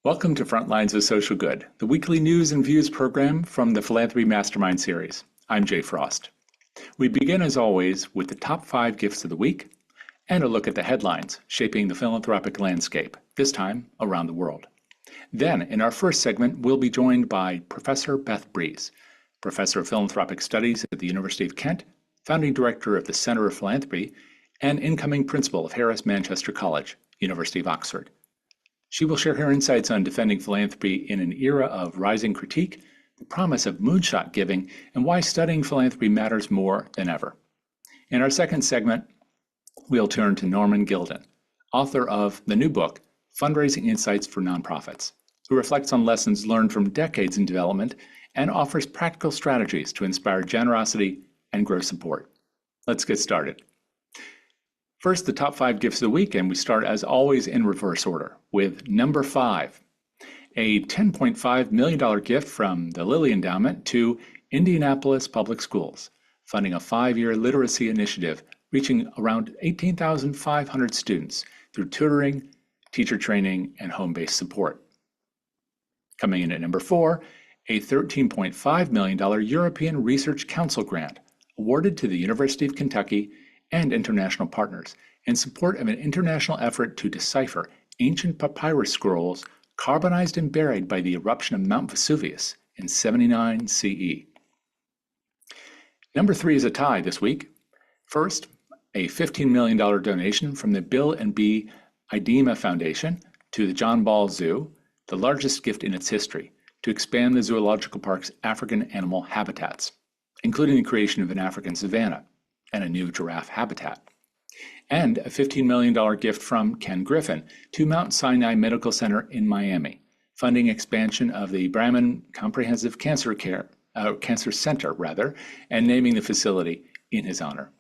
Welcome to Frontlines of Social Good, the weekly news and views program from the Philanthropy Mastermind series. I'm Jay Frost. We begin, as always, with the top 5 gifts of the week and a look at the headlines shaping the philanthropic landscape, this time around the world. Then, in our first segment, we'll be joined by Professor Beth Breeze, Professor of Philanthropic Studies at the University of Kent, Founding Director of the Center of Philanthropy, and incoming Principal of Harris Manchester College, University of Oxford. She will share her insights on defending philanthropy in an era of rising critique, the promise of moonshot giving, and why studying philanthropy matters more than ever. In our second segment, we'll turn to Norman Gildin, author of the new book, Fundraising Insights for Nonprofits, who reflects on lessons learned from decades in development and offers practical strategies to inspire generosity and grow support. Let's get started. First, the top 5 gifts of the week, and we start as always in reverse order with number 5, a $10.5 million gift from the Lilly Endowment to Indianapolis Public Schools, funding a 5-year literacy initiative reaching around 18,500 students through tutoring, teacher training, and home-based support. Coming in at number 4, a $13.5 million European Research Council grant awarded to the University of Kentucky and international partners in support of an international effort to decipher ancient papyrus scrolls carbonized and buried by the eruption of Mount Vesuvius in 79 CE. Number 3 is a tie this week. First, a $15 million donation from the Bill and B. Idema Foundation to the John Ball Zoo, the largest gift in its history, to expand the zoological park's African animal habitats, including the creation of an African savanna and a new giraffe habitat. And a $15 million gift from Ken Griffin to Mount Sinai Medical Center in Miami, funding expansion of the Brahman Comprehensive Cancer Center, and naming the facility in his honor.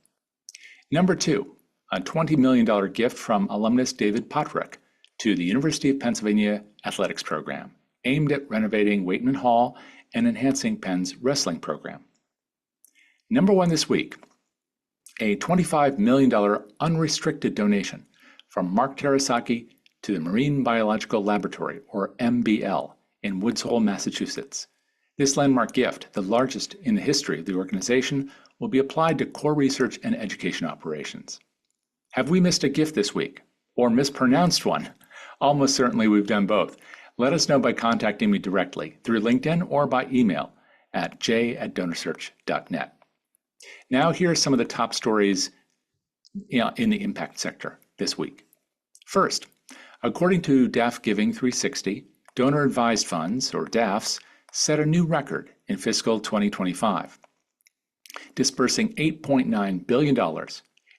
Number 2, a $20 million gift from alumnus David Potrick to the University of Pennsylvania Athletics Program, aimed at renovating Waitman Hall and enhancing Penn's wrestling program. Number 1 this week, a $25 million unrestricted donation from Mark Terasaki to the Marine Biological Laboratory, or MBL, in Woods Hole, Massachusetts. This landmark gift, the largest in the history of the organization, will be applied to core research and education operations. Have we missed a gift this week, or mispronounced one? Almost certainly we've done both. Let us know by contacting me directly through LinkedIn or by email at j@donorsearch.net. Now, here are some of the top stories in the impact sector this week. First, according to DAF Giving 360, donor-advised funds, or DAFs, set a new record in fiscal 2025, dispersing $8.9 billion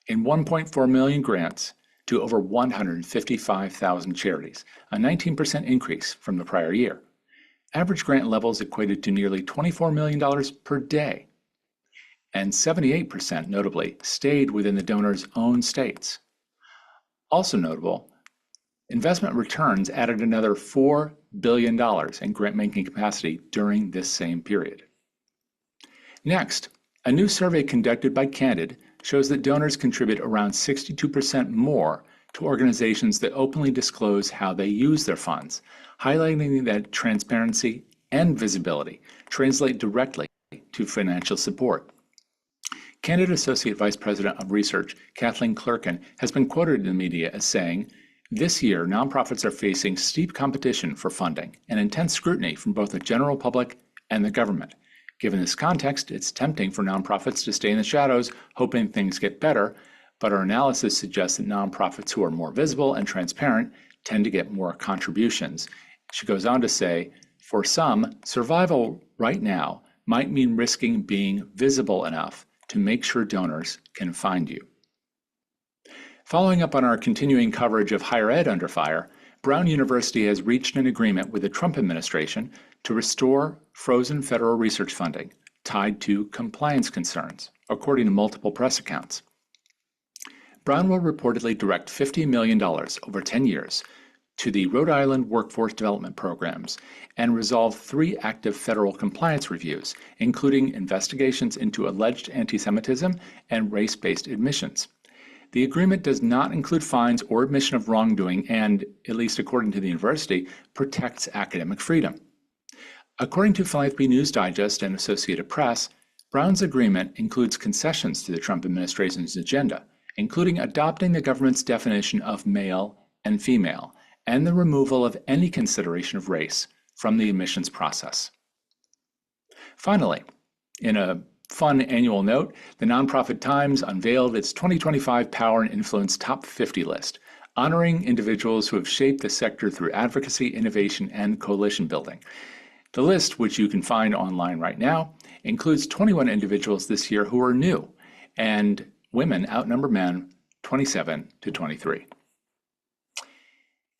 in 1.4 million grants to over 155,000 charities, a 19% increase from the prior year. Average grant levels equated to nearly $24 million per day, and 78%, notably, stayed within the donor's own states. Also notable, investment returns added another $4 billion in grant-making capacity during this same period. Next, a new survey conducted by Candid shows that donors contribute around 62% more to organizations that openly disclose how they use their funds, highlighting that transparency and visibility translate directly to financial support. Candid Associate Vice President of Research, Kathleen Clerkin, has been quoted in the media as saying, "This year, nonprofits are facing steep competition for funding and intense scrutiny from both the general public and the government. Given this context, it's tempting for nonprofits to stay in the shadows, hoping things get better, but our analysis suggests that nonprofits who are more visible and transparent tend to get more contributions." She goes on to say, "For some, survival right now might mean risking being visible enough to make sure donors can find you." Following up on our continuing coverage of higher ed under fire, Brown University has reached an agreement with the Trump administration to restore frozen federal research funding tied to compliance concerns, according to multiple press accounts. Brown will reportedly direct $50 million over 10 years to the Rhode Island Workforce Development Programs and resolved 3 active federal compliance reviews, including investigations into alleged anti-Semitism and race-based admissions. The agreement does not include fines or admission of wrongdoing and, at least according to the university, protects academic freedom. According to Philanthropy News Digest and Associated Press, Brown's agreement includes concessions to the Trump administration's agenda, including adopting the government's definition of male and female, and the removal of any consideration of race from the admissions process. Finally, in a fun annual note, the nonprofit Times unveiled its 2025 Power and Influence Top 50 list, honoring individuals who have shaped the sector through advocacy, innovation, and coalition building. The list, which you can find online right now, includes 21 individuals this year who are new, and women outnumber men 27 to 23.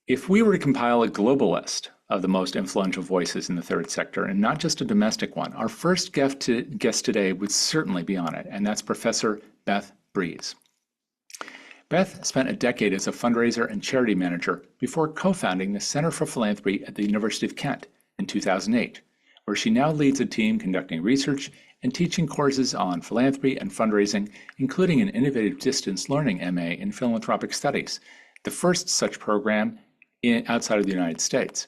If we were to compile a global list of the most influential voices in the third sector, and not just a domestic one, our first guest today would certainly be on it, and that's Professor Beth Breeze. Beth spent a decade as a fundraiser and charity manager before co-founding the Center for Philanthropy at the University of Kent in 2008, where she now leads a team conducting research and teaching courses on philanthropy and fundraising, including an innovative distance learning MA in philanthropic studies, the first such program outside of the United States.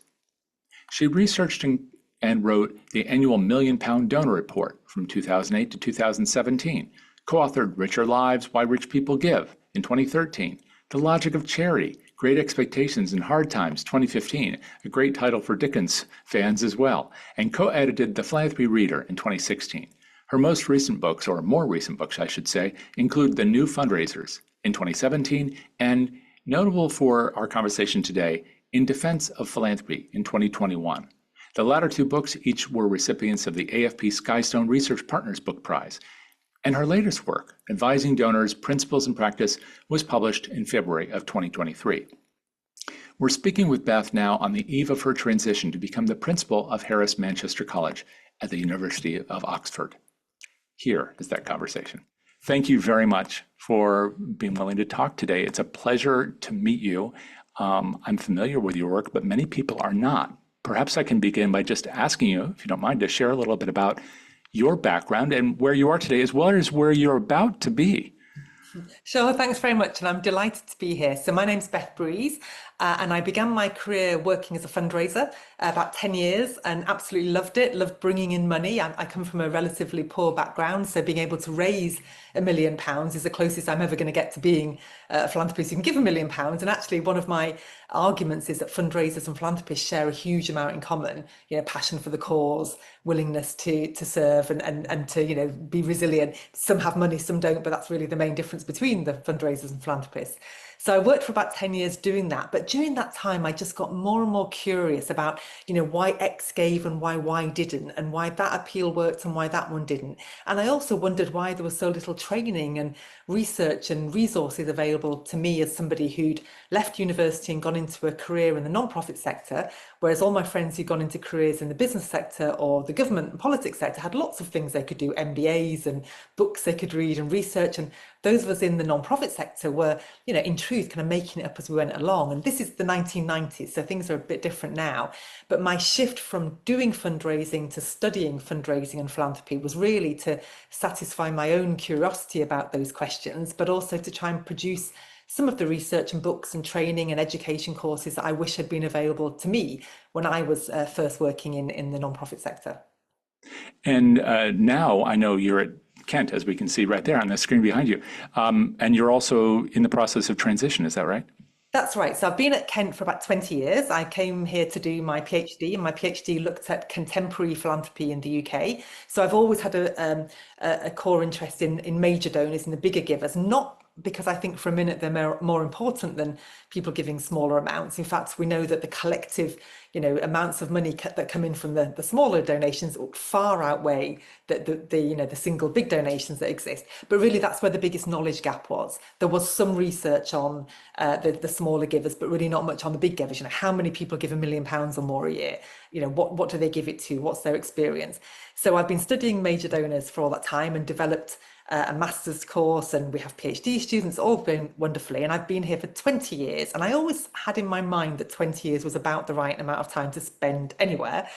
She researched and wrote the annual £1 Million Donor Report from 2008 to 2017, co-authored Richer Lives, Why Rich People Give in 2013, The Logic of Charity, Great Expectations in Hard Times 2015, a great title for Dickens fans as well, and co-edited The Philanthropy Reader in 2016. Her most recent books, or more recent books I should say, include The New Fundraisers in 2017 and, notable for our conversation today, In Defense of Philanthropy in 2021. The latter 2 books each were recipients of the AFP Skystone Research Partners Book Prize. And her latest work, Advising Donors, Principles and Practice, was published in February of 2023. We're speaking with Beth now on the eve of her transition to become the principal of Harris Manchester College at the University of Oxford. Here is that conversation. Thank you very much for being willing to talk today. It's a pleasure to meet you. I'm familiar with your work, but many people are not. Perhaps I can begin by just asking you, if you don't mind, to share a little bit about your background and where you are today, as well as where you're about to be. Sure, thanks very much, and I'm delighted to be here. So my name's Beth Breeze, and I began my career working as a fundraiser about 10 years and absolutely loved it, loved bringing in money. I come from a relatively poor background, so being able to raise £1 million is the closest I'm ever going to get to being a philanthropist who can give £1 million. And actually one of my arguments is that fundraisers and philanthropists share a huge amount in common, passion for the cause, willingness to serve and to, be resilient. Some have money, some don't, but that's really the main difference between the fundraisers and philanthropists. So I worked for about 10 years doing that. But during that time, I just got more and more curious about, why X gave and why Y didn't, and why that appeal worked and why that one didn't. And I also wondered why there was so little training and research and resources available to me as somebody who'd left university and gone into a career in the non-profit sector, whereas all my friends who'd gone into careers in the business sector or the government and politics sector had lots of things they could do, MBAs and books they could read and research. And those of us in the non-profit sector were, in truth, kind of making it up as we went along. And this is the 1990s, so things are a bit different now. But my shift from doing fundraising to studying fundraising and philanthropy was really to satisfy my own curiosity about those questions, but also to try and produce some of the research and books and training and education courses that I wish had been available to me when I was first working in the non-profit sector. And now I know you're at Kent, as we can see right there on the screen behind you. And you're also in the process of transition, is that right? That's right. So I've been at Kent for about 20 years. I came here to do my PhD, and my PhD looked at contemporary philanthropy in the UK. So I've always had a core interest in major donors and the bigger givers, not because I think for a minute they're more important than people giving smaller amounts. In fact, we know that the collective, amounts of money that come in from the smaller donations far outweigh the single big donations that exist. But really, that's where the biggest knowledge gap was. There was some research on the smaller givers, but really not much on the big givers. How many people give £1 million or more a year? What do they give it to? What's their experience? So I've been studying major donors for all that time and developed a master's course, and we have PhD students, all going wonderfully. And I've been here for 20 years. And I always had in my mind that 20 years was about the right amount of time to spend anywhere.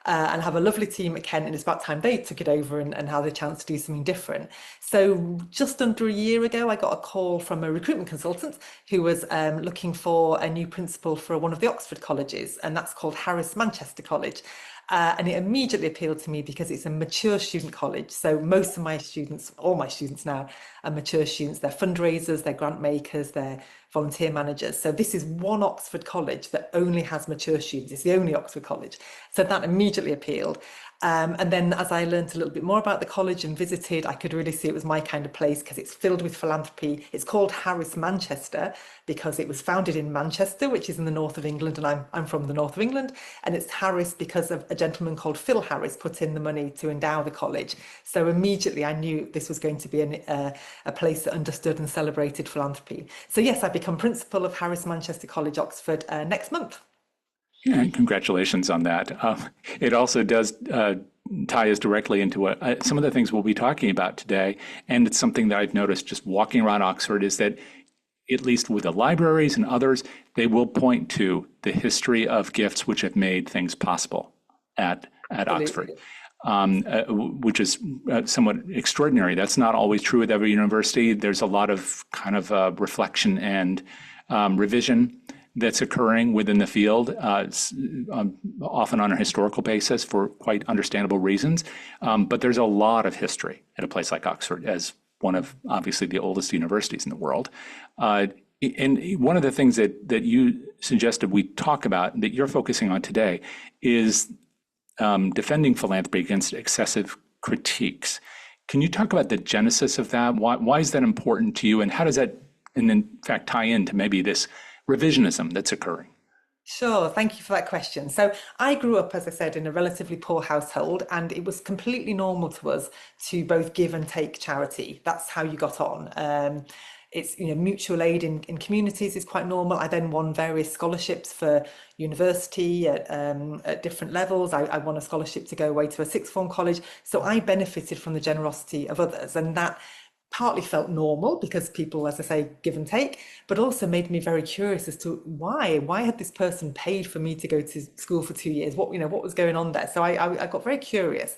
And have a lovely team at Kent, and it's about time they took it over and had the chance to do something different. So just under a year ago, I got a call from a recruitment consultant who was looking for a new principal for one of the Oxford colleges, and that's called Harris Manchester College. And it immediately appealed to me because it's a mature student college. So most of my students, all my students now, are mature students. They're fundraisers, they're grant makers, they're volunteer managers. So this is one Oxford college that only has mature students. It's the only Oxford college. So that immediately appealed. And then as I learned a little bit more about the college and visited, I could really see it was my kind of place because it's filled with philanthropy. It's called Harris Manchester because it was founded in Manchester, which is in the north of England, and I'm from the north of England. And it's Harris because of a gentleman called Phil Harris put in the money to endow the college. So immediately I knew this was going to be a place that understood and celebrated philanthropy. So yes, I become principal of Harris Manchester College, Oxford, next month. Yeah, congratulations on that. It also does tie us directly into some of the things we'll be talking about today. And it's something that I've noticed just walking around Oxford is that, at least with the libraries and others, they will point to the history of gifts which have made things possible at Oxford, which is somewhat extraordinary. That's not always true with every university. There's a lot of kind of reflection and revision that's occurring within the field, often on a historical basis for quite understandable reasons. But there's a lot of history at a place like Oxford, as one of obviously the oldest universities in the world. And one of the things that you suggested we talk about, that you're focusing on today, is defending philanthropy against excessive critiques. Can you talk about the genesis of that? Why is that important to you? And how does that, in fact, tie into maybe this revisionism that's occurring? Sure, thank you for that question. So I grew up, as I said, in a relatively poor household, and it was completely normal to us to both give and take charity. That's how you got on. It's, mutual aid in communities is quite normal. I then won various scholarships for university at different levels. I won a scholarship to go away to a sixth form college. So I benefited from the generosity of others, and that partly felt normal because people, as I say, give and take, but also made me very curious as to why had this person paid for me to go to school for 2 years? What was going on there? So I got very curious.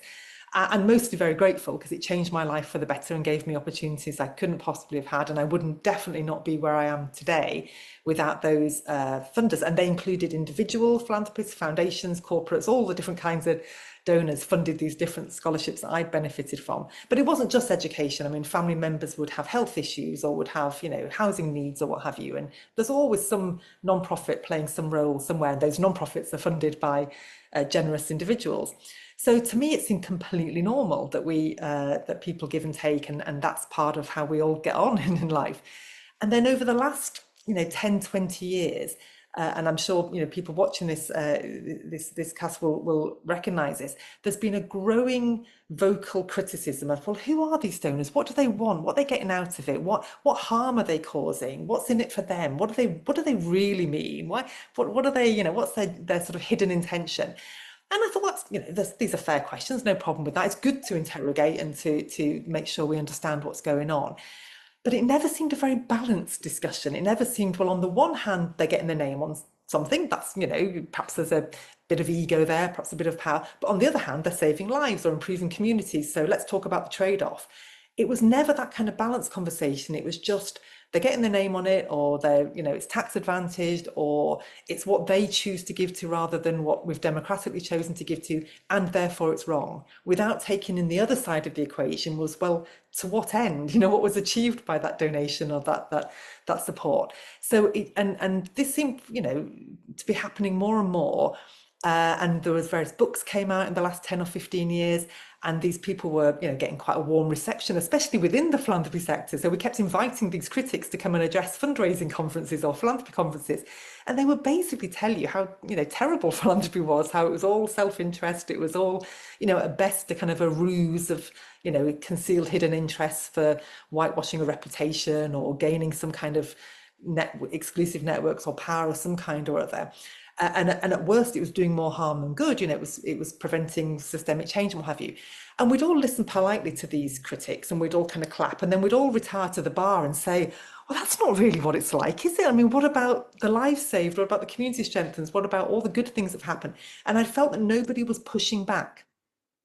And mostly very grateful because it changed my life for the better and gave me opportunities I couldn't possibly have had. And I wouldn't definitely not be where I am today without those funders. And they included individual philanthropists, foundations, corporates, all the different kinds of donors funded these different scholarships that I benefited from. But it wasn't just education. I mean, family members would have health issues or would have, housing needs or what have you. And there's always some non-profit playing some role somewhere. And those non-profits are funded by generous individuals. So to me, it seemed completely normal that that people give and take, and that's part of how we all get on in life. And then over the last 10, 20 years, and I'm sure people watching this cast will recognize this, there's been a growing vocal criticism of, well, who are these donors? What do they want? What are they getting out of it? What harm are they causing? What's in it for them? What do they really mean? What are they, what's their sort of hidden intention? And I thought, these are fair questions, no problem with that. It's good to interrogate and to make sure we understand what's going on. But it never seemed a very balanced discussion. It never seemed, well, on the one hand, they're getting their name on something. That's, perhaps there's a bit of ego there, perhaps a bit of power. But on the other hand, they're saving lives or improving communities. So let's talk about the trade-off. It was never that kind of balanced conversation. It was just, they're getting their name on it, or they're, it's tax advantaged, or it's what they choose to give to rather than what we've democratically chosen to give to, and therefore it's wrong. Without taking in the other side of the equation was, well, to what end? What was achieved by that donation or that support? So and this seemed, to be happening more and more. And there was various books came out in the last 10 or 15 years, and these people were, getting quite a warm reception, especially within the philanthropy sector. So we kept inviting these critics to come and address fundraising conferences or philanthropy conferences, and they would basically tell you how, terrible philanthropy was, how it was all self-interest, it was all, at best a kind of a ruse of, concealed hidden interests for whitewashing a reputation or gaining some kind of exclusive networks or power of some kind or other. And at worst, it was doing more harm than good. It was preventing systemic change and what have you. And we'd all listen politely to these critics, and we'd all kind of clap, and then we'd all retire to the bar and say, well, that's not really what it's like, is it? I mean, what about the lives saved? What about the community strengthens? What about all the good things that have happened? And I felt that nobody was pushing back.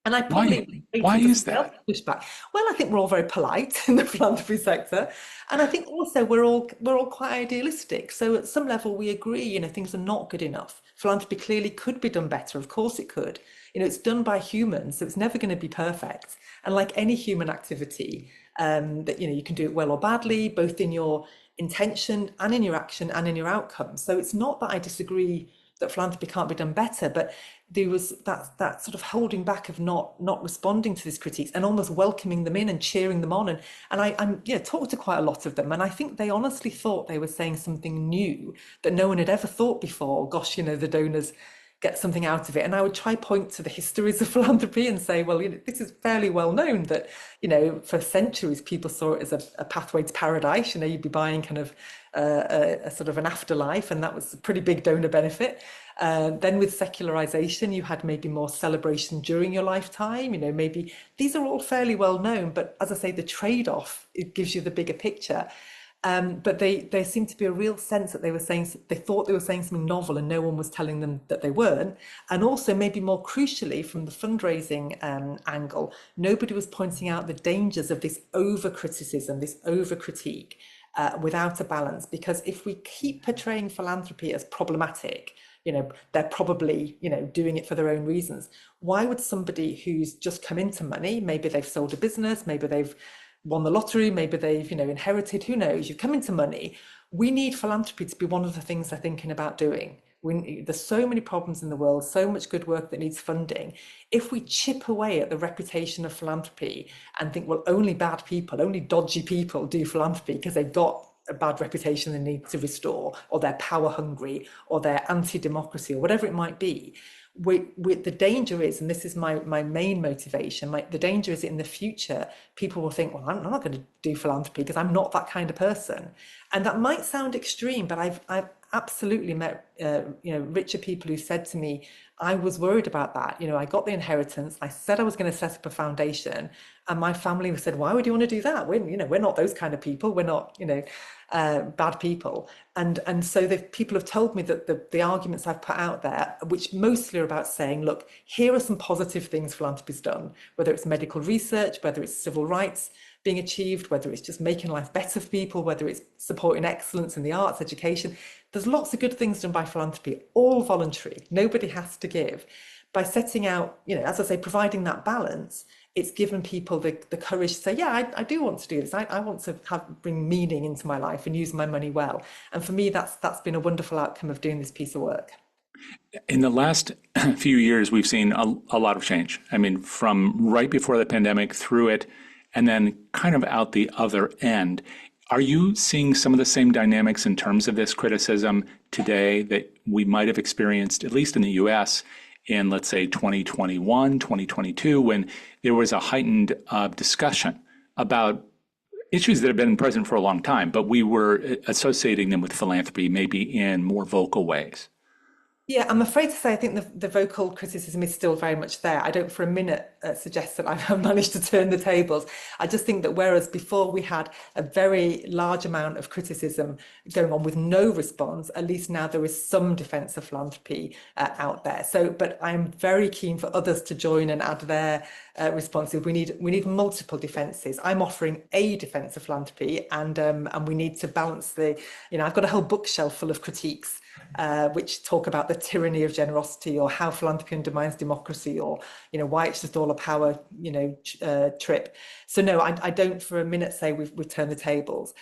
And I Why? probably Why waited for is somebody else that? to push back. Well, I think we're all very polite in the philanthropy sector, and I think also we're all quite idealistic. So at some level, we agree, things are not good enough. Philanthropy clearly could be done better. Of course, it could. It's done by humans, so it's never going to be perfect. And like any human activity, that you can do it well or badly, both in your intention and in your action and in your outcome. So it's not that I disagree that philanthropy can't be done better, but there was that sort of holding back of not responding to these critiques and almost welcoming them in and cheering them on. And I'm talked to quite a lot of them, and I think they honestly thought they were saying something new that no one had ever thought before. Gosh, the donors get something out of it. And I would try point to the histories of philanthropy and say, well, this is fairly well known that, for centuries people saw it as a pathway to paradise. You'd be buying kind of a sort of an afterlife, and that was a pretty big donor benefit. Then with secularization, you had maybe more celebration during your lifetime. Maybe these are all fairly well known, but as I say, the trade-off, it gives you the bigger picture. But there seemed to be a real sense that they thought they were saying something novel, and no one was telling them that they weren't. And also, maybe more crucially, from the fundraising angle, nobody was pointing out the dangers of this over criticism, this over critique, without a balance. Because if we keep portraying philanthropy as problematic, they're probably, doing it for their own reasons. Why would somebody who's just come into money, maybe they've sold a business, maybe they've won the lottery, maybe they've, inherited, who knows, you've come into money. We need philanthropy to be one of the things they're thinking about doing. There's so many problems in the world, so much good work that needs funding. If we chip away at the reputation of philanthropy and think, well, only bad people, only dodgy people do philanthropy because they've got a bad reputation they need to restore, or they're power hungry, or they're anti-democracy, or whatever it might be, the danger is, and this is my main motivation, the danger is that in the future, people will think, well, I'm not going to do philanthropy because I'm not that kind of person. And that might sound extreme, but I've absolutely met richer people who said to me, I was worried about that. I got the inheritance. I said I was going to set up a foundation, and my family said, why would you want to do that? We're not those kind of people. We're not, bad people. And so the people have told me that the arguments I've put out there, which mostly are about saying, look, here are some positive things philanthropy's done, whether it's medical research, whether it's civil rights being achieved, whether it's just making life better for people, whether it's supporting excellence in the arts, education. There's lots of good things done by philanthropy, all voluntary. Nobody has to give. By setting out, as I say, providing that balance, it's given people the courage to say, yeah, I do want to do this. I want to bring meaning into my life and use my money well. And for me, that's been a wonderful outcome of doing this piece of work. In the last few years, we've seen a lot of change. I mean, from right before the pandemic through it, and then kind of out the other end. Are you seeing some of the same dynamics in terms of this criticism today that we might have experienced, at least in the US, in, let's say, 2021, 2022, when there was a heightened discussion about issues that have been present for a long time, but we were associating them with philanthropy maybe in more vocal ways? Yeah, I'm afraid to say I think the vocal criticism is still very much there. I don't for a minute suggest that I've managed to turn the tables. I just think that whereas before we had a very large amount of criticism going on with no response, at least now there is some defence of philanthropy out there. So, but I'm very keen for others to join and add their responses. We need multiple defences. I'm offering a defence of philanthropy, and we need to balance the. I've got a whole bookshelf full of critiques. Which talk about the tyranny of generosity, or how philanthropy undermines democracy, or why it's just all a power trip. So no, I don't for a minute say we've turned the tables.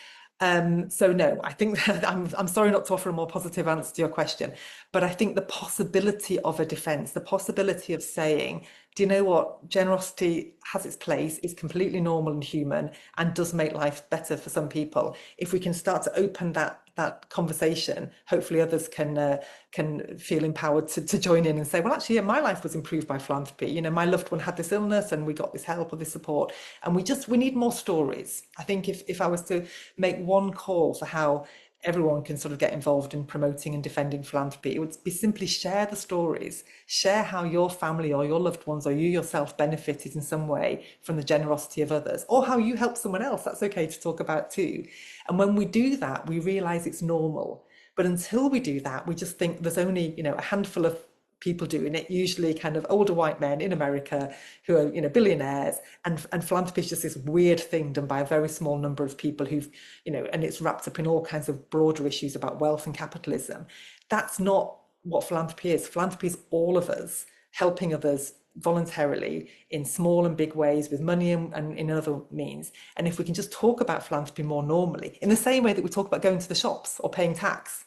So no, I think that I'm sorry not to offer a more positive answer to your question, but I think the possibility of a defense, the possibility of saying, do you know what, generosity has its place, is completely normal and human, and does make life better for some people. If we can start to open that conversation, hopefully others can feel empowered to join in and say, well, actually, yeah, my life was improved by philanthropy. My loved one had this illness and we got this help or this support. And we need more stories. I think if I was to make one call for how everyone can sort of get involved in promoting and defending philanthropy. It would be simply share the stories, share how your family or your loved ones or you yourself benefited in some way from the generosity of others, or how you helped someone else. That's okay to talk about too. And when we do that, we realize it's normal. But until we do that, we just think there's only, a handful of people doing it, usually kind of older white men in America who are, billionaires, and philanthropy is just this weird thing done by a very small number of people who've, and it's wrapped up in all kinds of broader issues about wealth and capitalism. That's not what philanthropy is. Philanthropy is all of us helping others voluntarily in small and big ways with money and in other means. And if we can just talk about philanthropy more normally, in the same way that we talk about going to the shops or paying tax,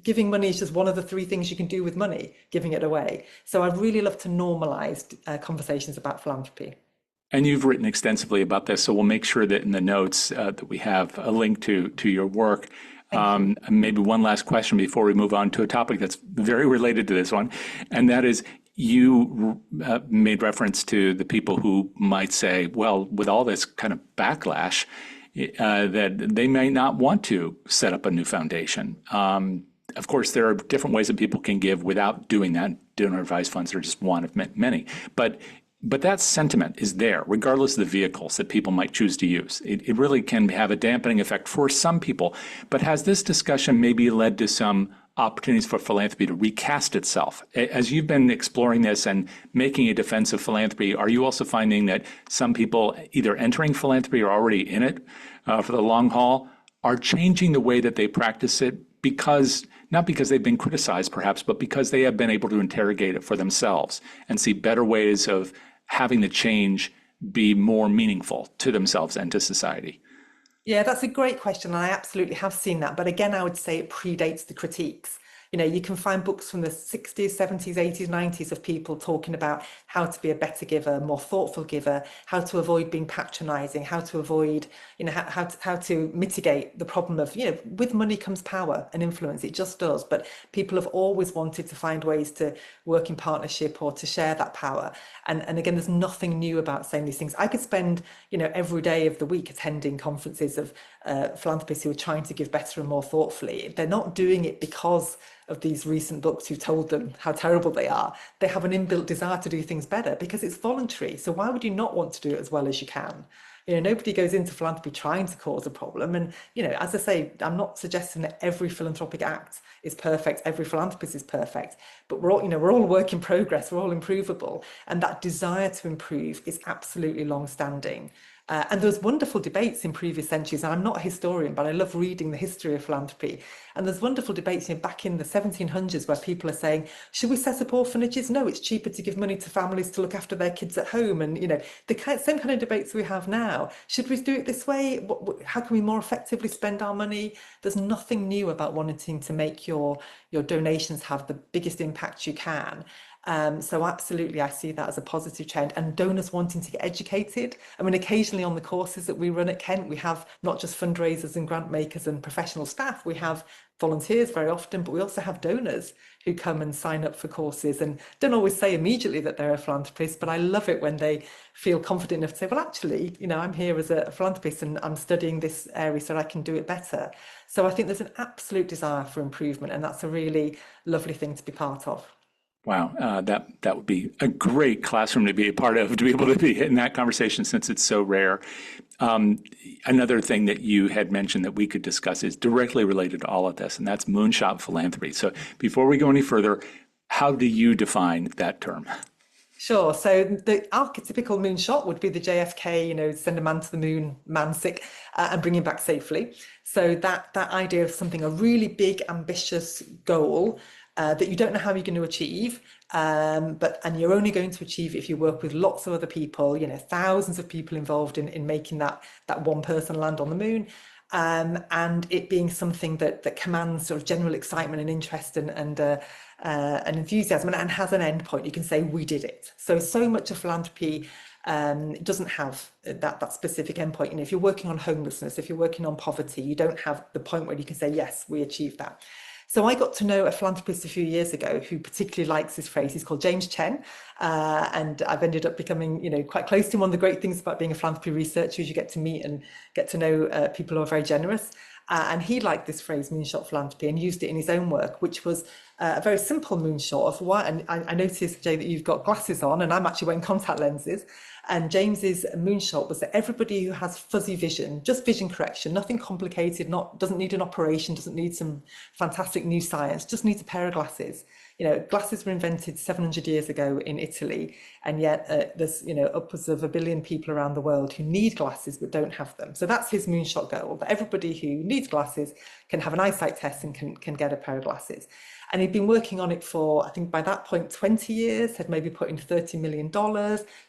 giving money is just one of the three things you can do with money, giving it away. So I really love to normalize conversations about philanthropy. And you've written extensively about this, so we'll make sure that in the notes that we have a link to your work. Maybe one last question before we move on to a topic that's very related to this one, and that is, you made reference to the people who might say, well, with all this kind of backlash, that they may not want to set up a new foundation. Of course, there are different ways that people can give without doing that. Donor advised funds are just one of many. But that sentiment is there, regardless of the vehicles that people might choose to use. It really can have a dampening effect for some people. But has this discussion maybe led to some opportunities for philanthropy to recast itself? As you've been exploring this and making a defense of philanthropy, are you also finding that some people either entering philanthropy or already in it for the long haul are changing the way that they practice it not because they've been criticized perhaps, but because they have been able to interrogate it for themselves and see better ways of having the change be more meaningful to themselves and to society? Yeah, that's a great question. And I absolutely have seen that. But again, I would say it predates the critiques. You can find books from the 60s, 70s, 80s, 90s of people talking about how to be a better giver, more thoughtful giver, how to avoid being patronizing, how to avoid, how to mitigate the problem of, with money comes power and influence. It just does. But people have always wanted to find ways to work in partnership or to share that power. And again, there's nothing new about saying these things. I could spend, every day of the week attending conferences of philanthropists who are trying to give better and more thoughtfully. They're not doing it because of these recent books who told them how terrible they are. They have an inbuilt desire to do things better because it's voluntary. So why would you not want to do it as well as you can? Nobody goes into philanthropy trying to cause a problem. And, as I say, I'm not suggesting that every philanthropic act is perfect, every philanthropist is perfect, but we're all a work in progress, we're all improvable. And that desire to improve is absolutely long-standing. And there's wonderful debates in previous centuries. And I'm not a historian, but I love reading the history of philanthropy. And there's wonderful debates back in the 1700s where people are saying, should we set up orphanages? No, it's cheaper to give money to families to look after their kids at home. And, the same kind of debates we have now. Should we do it this way? How can we more effectively spend our money? There's nothing new about wanting to make your donations have the biggest impact you can. So absolutely, I see that as a positive trend, and donors wanting to get educated. I mean, occasionally on the courses that we run at Kent, we have not just fundraisers and grant makers and professional staff, we have volunteers very often, but we also have donors who come and sign up for courses and don't always say immediately that they're a philanthropist, but I love it when they feel confident enough to say, well, actually, I'm here as a philanthropist and I'm studying this area so I can do it better. So I think there's an absolute desire for improvement, and that's a really lovely thing to be part of. Wow, that would be a great classroom to be a part of, to be able to be in that conversation since it's so rare. Another thing that you had mentioned that we could discuss is directly related to all of this, and that's moonshot philanthropy. So before we go any further, how do you define that term? Sure. So the archetypical moonshot would be the JFK, send a man to the moon, man sick, and bring him back safely. So that idea of something, a really big, ambitious goal that you don't know how you're going to achieve, and you're only going to achieve it if you work with lots of other people, thousands of people involved in making that one person land on the moon, and it being something that commands sort of general excitement and interest and enthusiasm and has an end point. You can say, we did it. So much of philanthropy doesn't have that specific endpoint. If you're working on homelessness, if you're working on poverty, you don't have the point where you can say, yes, we achieved that. So I got to know a philanthropist a few years ago who particularly likes this phrase. He's called James Chen, and I've ended up becoming, quite close to him. One of the great things about being a philanthropy researcher is you get to meet and get to know people who are very generous. And he liked this phrase, moonshot philanthropy, and used it in his own work, which was a very simple moonshot of why. And I noticed, Jay, that you've got glasses on, and I'm actually wearing contact lenses. And James's moonshot was that everybody who has fuzzy vision, just vision correction, nothing complicated, doesn't need an operation, doesn't need some fantastic new science, just needs a pair of glasses. Glasses were invented 700 years ago in Italy, and yet there's upwards of 1 billion people around the world who need glasses but don't have them. So that's his moonshot goal, that everybody who needs glasses can have an eyesight test and can get a pair of glasses. And he'd been working on it for, I think by that point, 20 years, had maybe put in $30 million,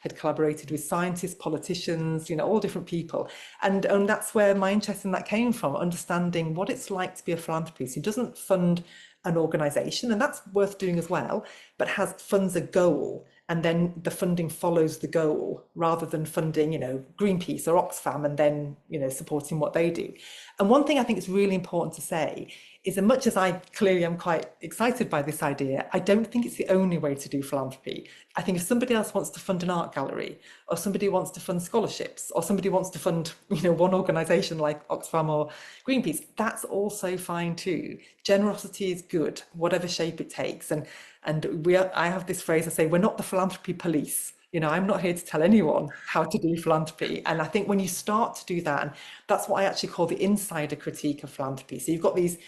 had collaborated with scientists, politicians, all different people. And that's where my interest in that came from, understanding what it's like to be a philanthropist who doesn't fund an organization, and that's worth doing as well, but funds a goal, and then the funding follows the goal rather than funding, Greenpeace or Oxfam and then, supporting what they do. And one thing I think is really important to say is, as much as I clearly am quite excited by this idea, I don't think it's the only way to do philanthropy. I think if somebody else wants to fund an art gallery, or somebody wants to fund scholarships, or somebody wants to fund, one organization like Oxfam or Greenpeace, that's also fine too. Generosity is good, whatever shape it takes. And I have this phrase, I say, we're not the philanthropy police. I'm not here to tell anyone how to do philanthropy. And I think when you start to do that, and that's what I actually call the insider critique of philanthropy. So you've got these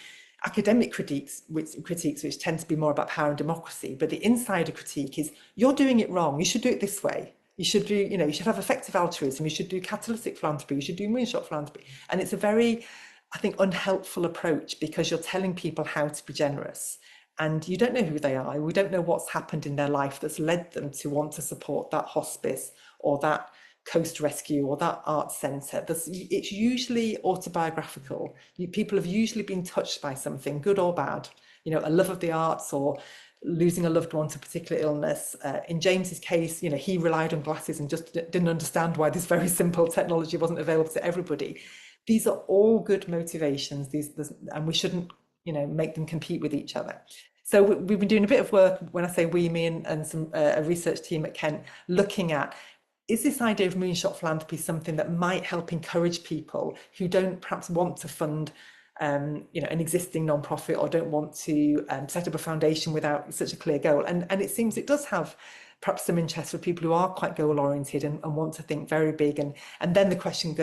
academic critiques which tend to be more about power and democracy, but the insider critique is, you're doing it wrong, you should do it this way. You should do, you should have effective altruism, you should do catalytic philanthropy, you should do moonshot philanthropy. And it's a very, I think, unhelpful approach, because you're telling people how to be generous. And you don't know who they are. We don't know what's happened in their life that's led them to want to support that hospice or that coast rescue or that art centre. It's usually autobiographical. People have usually been touched by something, good or bad, a love of the arts or losing a loved one to a particular illness. In James's case, he relied on glasses and just didn't understand why this very simple technology wasn't available to everybody. These are all good motivations, and we shouldn't make them compete with each other. So we've been doing a bit of work, when I say we, me and some a research team at Kent, looking at, is this idea of moonshot philanthropy something that might help encourage people who don't perhaps want to fund an existing nonprofit, or don't want to set up a foundation without such a clear goal? And it seems it does have perhaps some interest for people who are quite goal-oriented and want to think very big. And then the question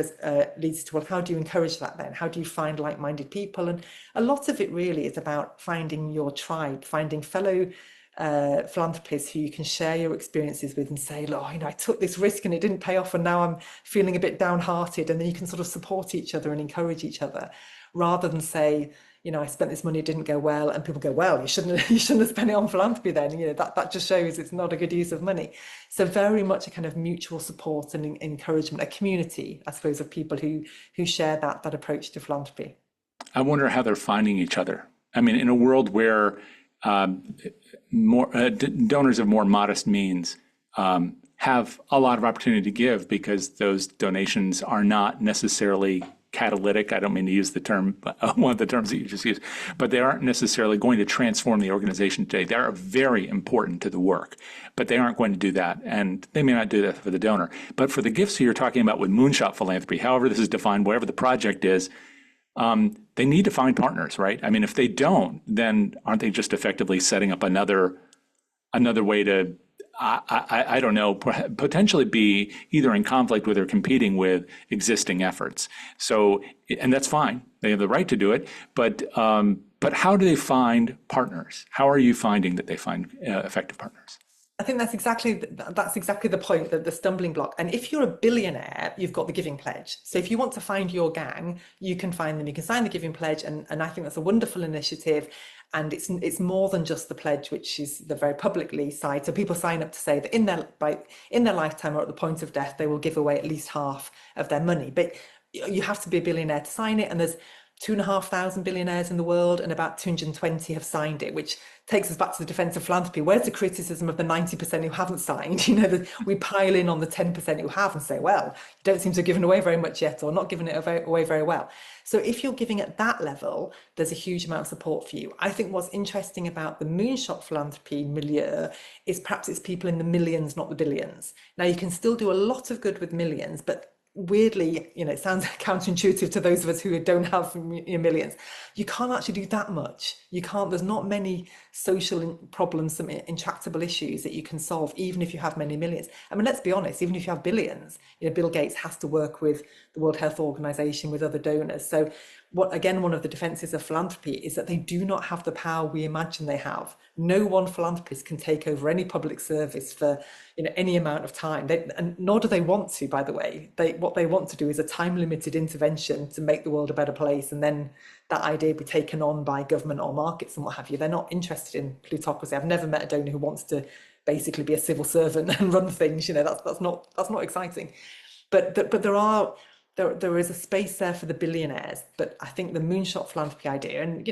leads to, well, how do you encourage that then? How do you find like-minded people? And a lot of it really is about finding your tribe, finding fellow philanthropists who you can share your experiences with and say, look, I took this risk and it didn't pay off, and now I'm feeling a bit downhearted. And then you can sort of support each other and encourage each other, rather than say, I spent this money, it didn't go well, and people go, well, you shouldn't have spent it on philanthropy then. That just shows it's not a good use of money. So very much a kind of mutual support and encouragement, a community, I suppose, of people who share that approach to philanthropy. I wonder how they're finding each other. I mean, in a world where donors of more modest means have a lot of opportunity to give, because those donations are not necessarily catalytic. I don't mean to use the term, one of the terms that you just used, but they aren't necessarily going to transform the organization today. They are very important to the work, but they aren't going to do that. And they may not do that for the donor. But for the gifts you're talking about with moonshot philanthropy, however this is defined, whatever the project is, they need to find partners, right? I mean, if they don't, then aren't they just effectively setting up another way to, I don't know, potentially be either in conflict with or competing with existing efforts? So, and that's fine. They have the right to do it. But how do they find partners? How are you finding that they find effective partners? I think that's exactly the point, the stumbling block. And if you're a billionaire, you've got the Giving Pledge. So if you want to find your gang, you can find them. You can sign the Giving Pledge, and I think that's a wonderful initiative. And it's more than just the pledge, which is the very publicly side. So people sign up to say that in their lifetime or at the point of death, they will give away at least half of their money. But you have to be a billionaire to sign it, and there's 2,500 billionaires in the world, and about 220 have signed it, which takes us back to the defense of philanthropy. Where's the criticism of the 90% who haven't signed? We pile in on the 10% who have and say, well, you don't seem to have given away very much yet, or not given it away very well. So if you're giving at that level, there's a huge amount of support for you. I think what's interesting about the moonshot philanthropy milieu is perhaps it's people in the millions, not the billions. Now, you can still do a lot of good with millions, but weirdly, it sounds counterintuitive to those of us who don't have millions. You can't actually do that much. You can't, there's not many social problems, some intractable issues that you can solve, even if you have many millions. I mean, let's be honest, even if you have billions, Bill Gates has to work with the World Health Organization, with other donors. So one of the defenses of philanthropy is that they do not have the power we imagine they have. No one philanthropist can take over any public service for any amount of time, and nor do they want to, by the way. What they want to do is a time-limited intervention to make the world a better place, and then that idea be taken on by government or markets and what have you. They're not interested in plutocracy. I've never met a donor who wants to basically be a civil servant and run things. That's not exciting. But there is a space there for the billionaires. But I think the moonshot philanthropy idea, and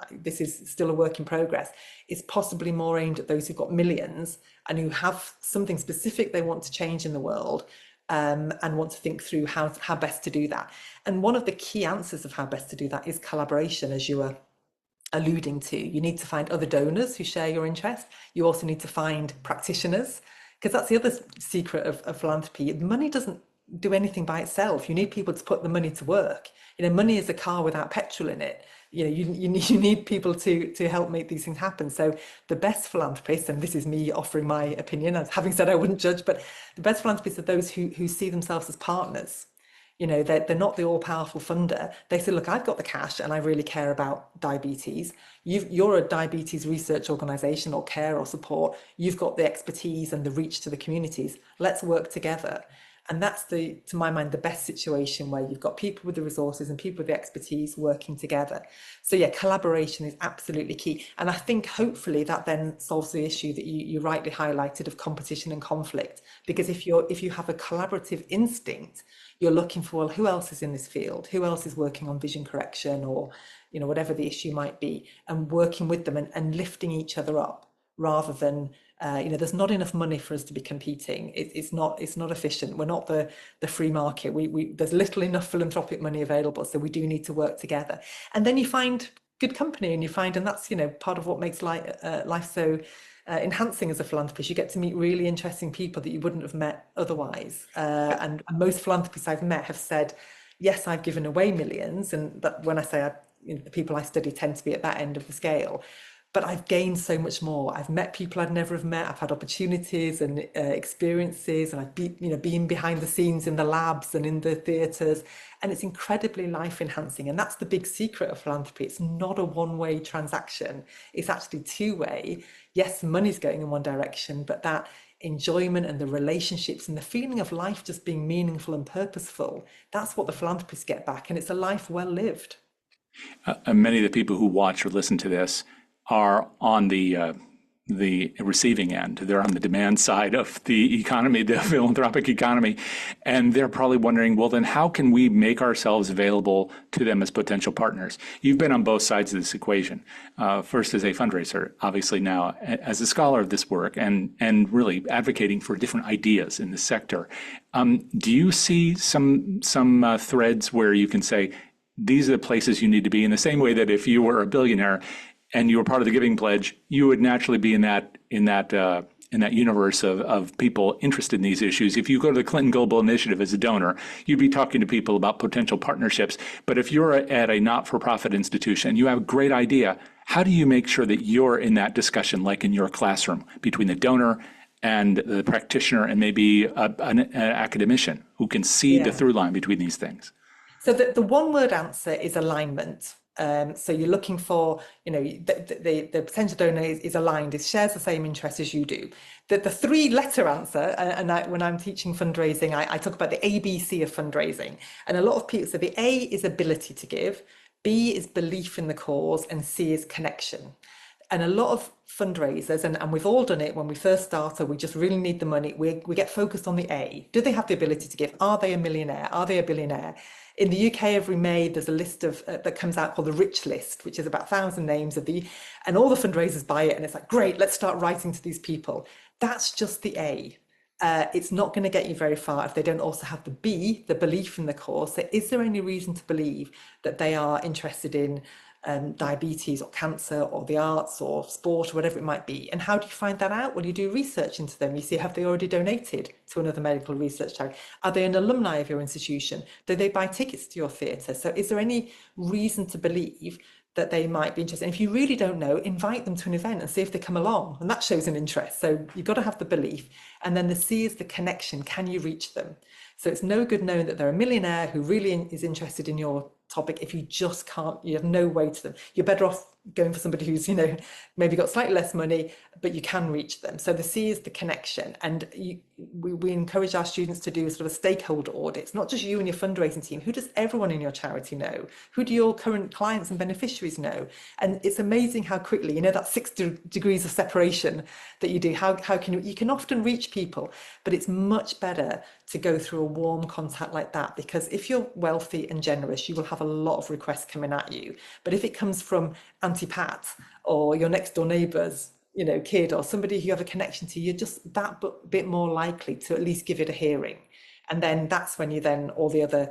this is still a work in progress, is possibly more aimed at those who've got millions and who have something specific they want to change in the world, and want to think through how best to do that. And one of the key answers of how best to do that is collaboration, as you were alluding to. You need to find other donors who share your interest. You also need to find practitioners, because that's the other secret of philanthropy. Money doesn't do anything by itself. You need people to put the money to work. Money is a car without petrol in it. You need people to help make these things happen. So the best philanthropists, and this is me offering my opinion, as having said I wouldn't judge, but the best philanthropists are those who see themselves as partners. They're not the all-powerful funder. They say, look, I've got the cash and I really care about diabetes. You're a diabetes research organization or care or support. You've got the expertise and the reach to the communities. Let's work together. And that's to my mind, the best situation, where you've got people with the resources and people with the expertise working together. So yeah, collaboration is absolutely key. And I think hopefully that then solves the issue that you rightly highlighted of competition and conflict. Because if you have a collaborative instinct, you're looking for, well, who else is in this field? Who else is working on vision correction, or whatever the issue might be, and working with them and lifting each other up, rather than there's not enough money for us to be competing. It's not efficient. We're not the free market. There's little enough philanthropic money available, so we do need to work together. And then you find good company, and that's part of what makes life so enhancing as a philanthropist. You get to meet really interesting people that you wouldn't have met otherwise. And most philanthropists I've met have said, yes, I've given away millions, and that when I say the people I study tend to be at that end of the scale. But I've gained so much more. I've met people I'd never have met. I've had opportunities and experiences, and I've been behind the scenes in the labs and in the theatres, and it's incredibly life enhancing. And that's the big secret of philanthropy. It's not a one-way transaction. It's actually two-way. Yes, money's going in one direction, but that enjoyment and the relationships and the feeling of life just being meaningful and purposeful, that's what the philanthropists get back, and it's a life well lived. Many of the people who watch or listen to this are on the receiving end. They're on the demand side of the economy, the philanthropic economy, and they're probably wondering, well, then how can we make ourselves available to them as potential partners? You've been on both sides of this equation. First as a fundraiser, obviously now as a scholar of this work, and really advocating for different ideas in the sector. Do you see some threads where you can say, these are the places you need to be, in the same way that if you were a billionaire and you were part of the Giving Pledge, you would naturally be in that universe of people interested in these issues. If you go to the Clinton Global Initiative as a donor, you'd be talking to people about potential partnerships. But if you're at a not-for-profit institution and you have a great idea, how do you make sure that you're in that discussion, like in your classroom, between the donor and the practitioner and maybe an academician who can see the through line between these things? So the one-word answer is alignment. So you're looking for, the potential donor is aligned, shares the same interests as you do. The three-letter answer, and when I'm teaching fundraising, I talk about the ABC of fundraising. And a lot of people, so the A is ability to give, B is belief in the cause, and C is connection. And a lot of fundraisers, and we've all done it when we first started, we just really need the money. We get focused on the A. Do they have the ability to give? Are they a millionaire? Are they a billionaire? In the UK, every May, there's a list of that comes out called the Rich List, which is about 1,000 names and all the fundraisers buy it. And it's like, great, let's start writing to these people. That's just the A. It's not going to get you very far if they don't also have the B, the belief in the cause. So is there any reason to believe that they are interested in diabetes or cancer or the arts or sport or whatever it might be. And how do you find that out? Well, you do research into them. You see, have they already donated to another medical research charity? Are they an alumni of your institution? Do they buy tickets to your theatre? So is there any reason to believe that they might be interested? And if you really don't know, invite them to an event and see if they come along. And that shows an interest. So you've got to have the belief. And then the C is the connection. Can you reach them? So it's no good knowing that they're a millionaire who really is interested in your topic if you just can't, you have no way to them. You're better off going for somebody who's, maybe got slightly less money, but you can reach them. So the C is the connection. And we encourage our students to do sort of a stakeholder audit. It's not just you and your fundraising team. Who does everyone in your charity know? Who do your current clients and beneficiaries know? And it's amazing how quickly, that 6 degrees of separation that you do, how can you can often reach people, but it's much better to go through a warm contact like that, because if you're wealthy and generous, you will have a lot of requests coming at you. But if it comes from Auntie Pat or your next door neighbour's kid or somebody who you have a connection to, you're just that bit more likely to at least give it a hearing. And then that's when all the other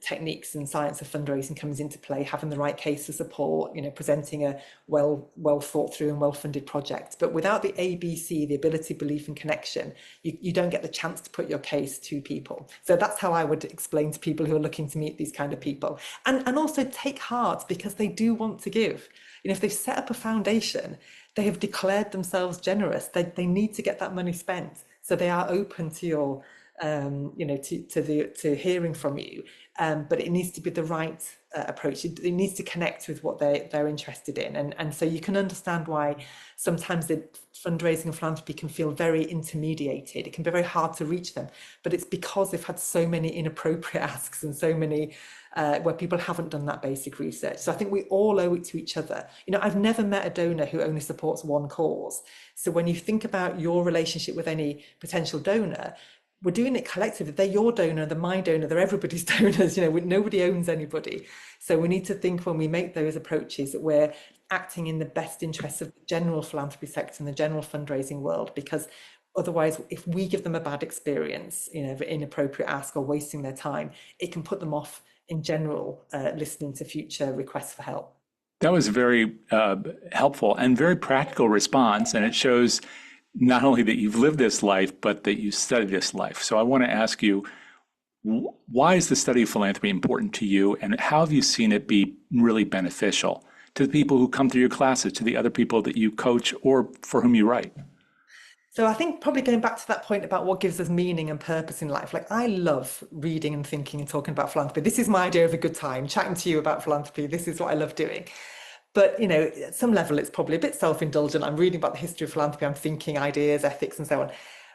techniques and science of fundraising comes into play, having the right case of support, presenting a well thought through and well funded project. But without the ABC, the ability, belief and connection, you don't get the chance to put your case to people. So that's how I would explain to people who are looking to meet these kind of people. And also take heart, because they do want to give. If they've set up a foundation, they have declared themselves generous. They need to get that money spent. So they are open to your to hearing from you, but it needs to be the right approach. It needs to connect with what they're interested in, and so you can understand why sometimes the fundraising and philanthropy can feel very intermediated. It can be very hard to reach them, but it's because they've had so many inappropriate asks and so many where people haven't done that basic research. So I think we all owe it to each other. I've never met a donor who only supports one cause. So when you think about your relationship with any potential donor, we're doing it collectively. They're your donor, they're my donor, they're everybody's donors. Nobody owns anybody. So we need to think, when we make those approaches, that we're acting in the best interests of the general philanthropy sector and the general fundraising world, because otherwise, if we give them a bad experience, of an inappropriate ask or wasting their time, it can put them off in general listening to future requests for help. That was a very helpful and very practical response, and it shows not only that you've lived this life, but that you studied this life. So I want to ask you, why is the study of philanthropy important to you, and how have you seen it be really beneficial to the people who come through your classes, to the other people that you coach or for whom you write? So I think probably going back to that point about what gives us meaning and purpose in life, like I love reading and thinking and talking about philanthropy. This is my idea of a good time, chatting to you about philanthropy. This is what I love doing. But, at some level, it's probably a bit self-indulgent. I'm reading about the history of philanthropy, I'm thinking ideas, ethics, and so on.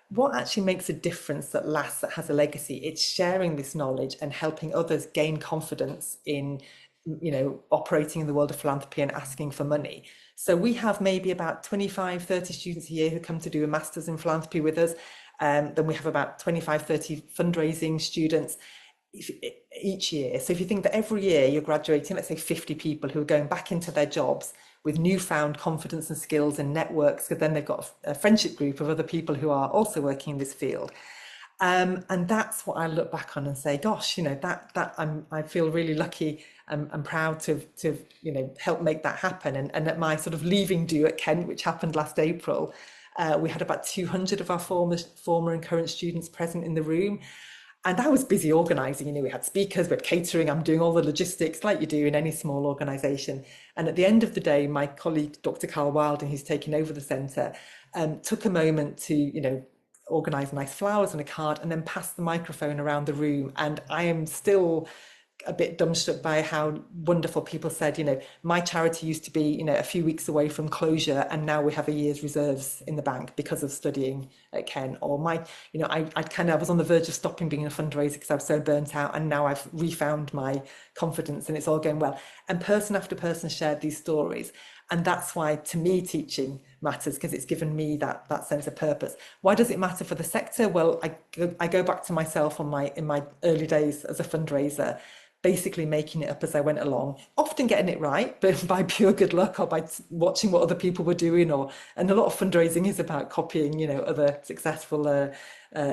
What actually makes a difference that lasts, that has a legacy? It's sharing this knowledge and helping others gain confidence in, operating in the world of philanthropy and asking for money. So we have maybe about 25, 30 students a year who come to do a master's in philanthropy with us. Then we have about 25, 30 fundraising students each year. So if you think that every year you're graduating, let's say 50 people who are going back into their jobs with newfound confidence and skills and networks, because then they've got a friendship group of other people who are also working in this field. And that's what I look back on and say, gosh, I feel really lucky and proud to help make that happen. And at my sort of leaving do at Kent, which happened last April, we had about 200 of our former and current students present in the room. And I was busy organising, we had speakers, we had catering, I'm doing all the logistics like you do in any small organisation. And at the end of the day, my colleague, Dr. Carl Wilding, who's taken over the centre, took a moment to, organise nice flowers and a card and then pass the microphone around the room. And I am still a bit dumbstruck by how wonderful people said, my charity used to be, a few weeks away from closure, and now we have a year's reserves in the bank because of studying at Ken. Or I was on the verge of stopping being a fundraiser because I was so burnt out, and now I've refound my confidence and it's all going well. And person after person shared these stories. And that's why, to me, teaching matters, because it's given me that sense of purpose. Why does it matter for the sector? Well, I go back to myself in my early days as a fundraiser, basically making it up as I went along, often getting it right, but by pure good luck or by watching what other people were doing. And a lot of fundraising is about copying, other successful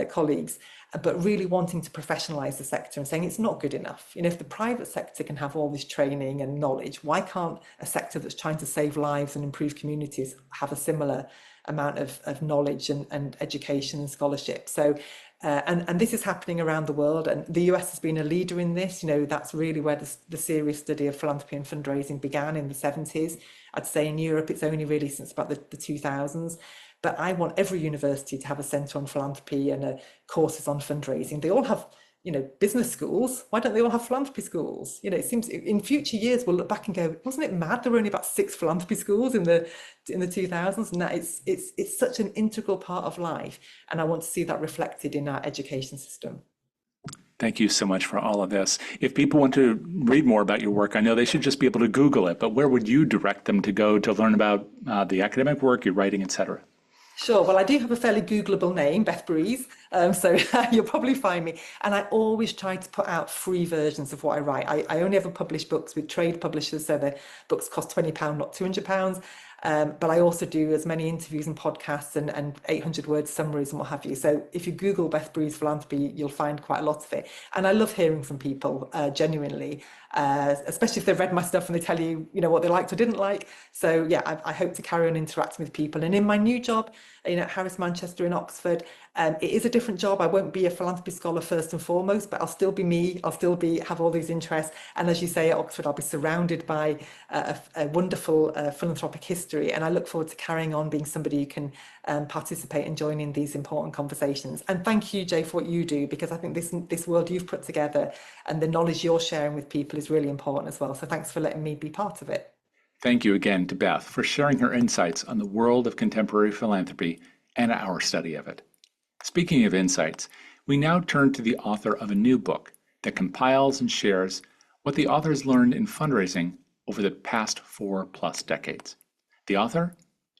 colleagues. but really wanting to professionalize the sector and saying it's not good enough. You know, if the private sector can have all this training and knowledge, why can't a sector that's trying to save lives and improve communities have a similar amount of knowledge and education and scholarship? So, and this is happening around the world, and the US has been a leader in this. You know, that's really where the serious study of philanthropy and fundraising began in the 70s. I'd say in Europe, it's only really since about the 2000s. But I want every university to have a centre on philanthropy and courses on fundraising. They all have, you know, business schools. Why don't they all have philanthropy schools? You know, it seems in future years we'll look back and go, wasn't it mad? There were only about 6 philanthropy schools in the 2000s, and that it's such an integral part of life. And I want to see that reflected in our education system. Thank you so much for all of this. If people want to read more about your work, I know they should just be able to Google it, but where would you direct them to go to learn about the academic work, your writing, et cetera? Sure. Well, I do have a fairly Googleable name, Beth Breeze, so you'll probably find me. And I always try to put out free versions of what I write. I only ever publish books with trade publishers, so the books cost £20, not £200. But I also do as many interviews and podcasts and 800-word summaries and what have you. So if you Google Beth Breeze Philanthropy, you'll find quite a lot of it. And I love hearing from people, genuinely, especially if they've read my stuff and they tell you, you know, what they liked or didn't like. So yeah, I hope to carry on interacting with people. And in my new job, you know, at Harris Manchester in Oxford, it is a different job. I won't be a philanthropy scholar first and foremost, but I'll still be me. I'll still have all these interests. And as you say, at Oxford, I'll be surrounded by a wonderful philanthropic history. And I look forward to carrying on being somebody who can participate and join in these important conversations. And thank you, Jay, for what you do, because I think this world you've put together and the knowledge you're sharing with people is really important as well. So thanks for letting me be part of it. Thank you again to Beth for sharing her insights on the world of contemporary philanthropy and our study of it. Speaking of insights, we now turn to the author of a new book that compiles and shares what the authors learned in fundraising over the past 4+ decades. The author,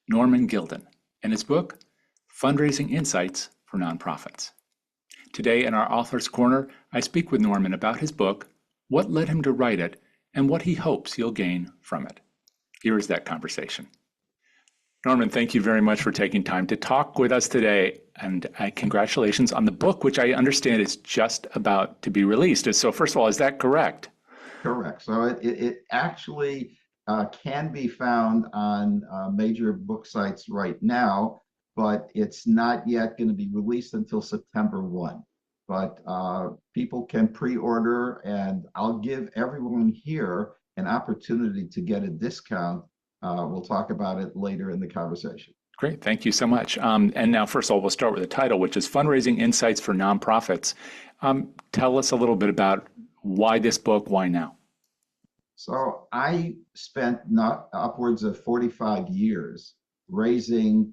Norman Gildin, and his book, Fundraising Insights for Nonprofits. Today in our Author's Corner, I speak with Norman about his book, what led him to write it, and what he hopes you'll gain from it. Here is that conversation. Norman, thank you very much for taking time to talk with us today, and congratulations on the book, which I understand is just about to be released. So first of all, is that correct? Correct. So it actually can be found on major book sites right now, but it's not yet going to be released until September 1. But people can pre-order, and I'll give everyone here an opportunity to get a discount. We'll talk about it later in the conversation. Great, thank you so much. And now, first of all, we'll start with the title, which is Fundraising Insights for Nonprofits. Tell us a little bit about why this book, why now? So I spent upwards of 45 years raising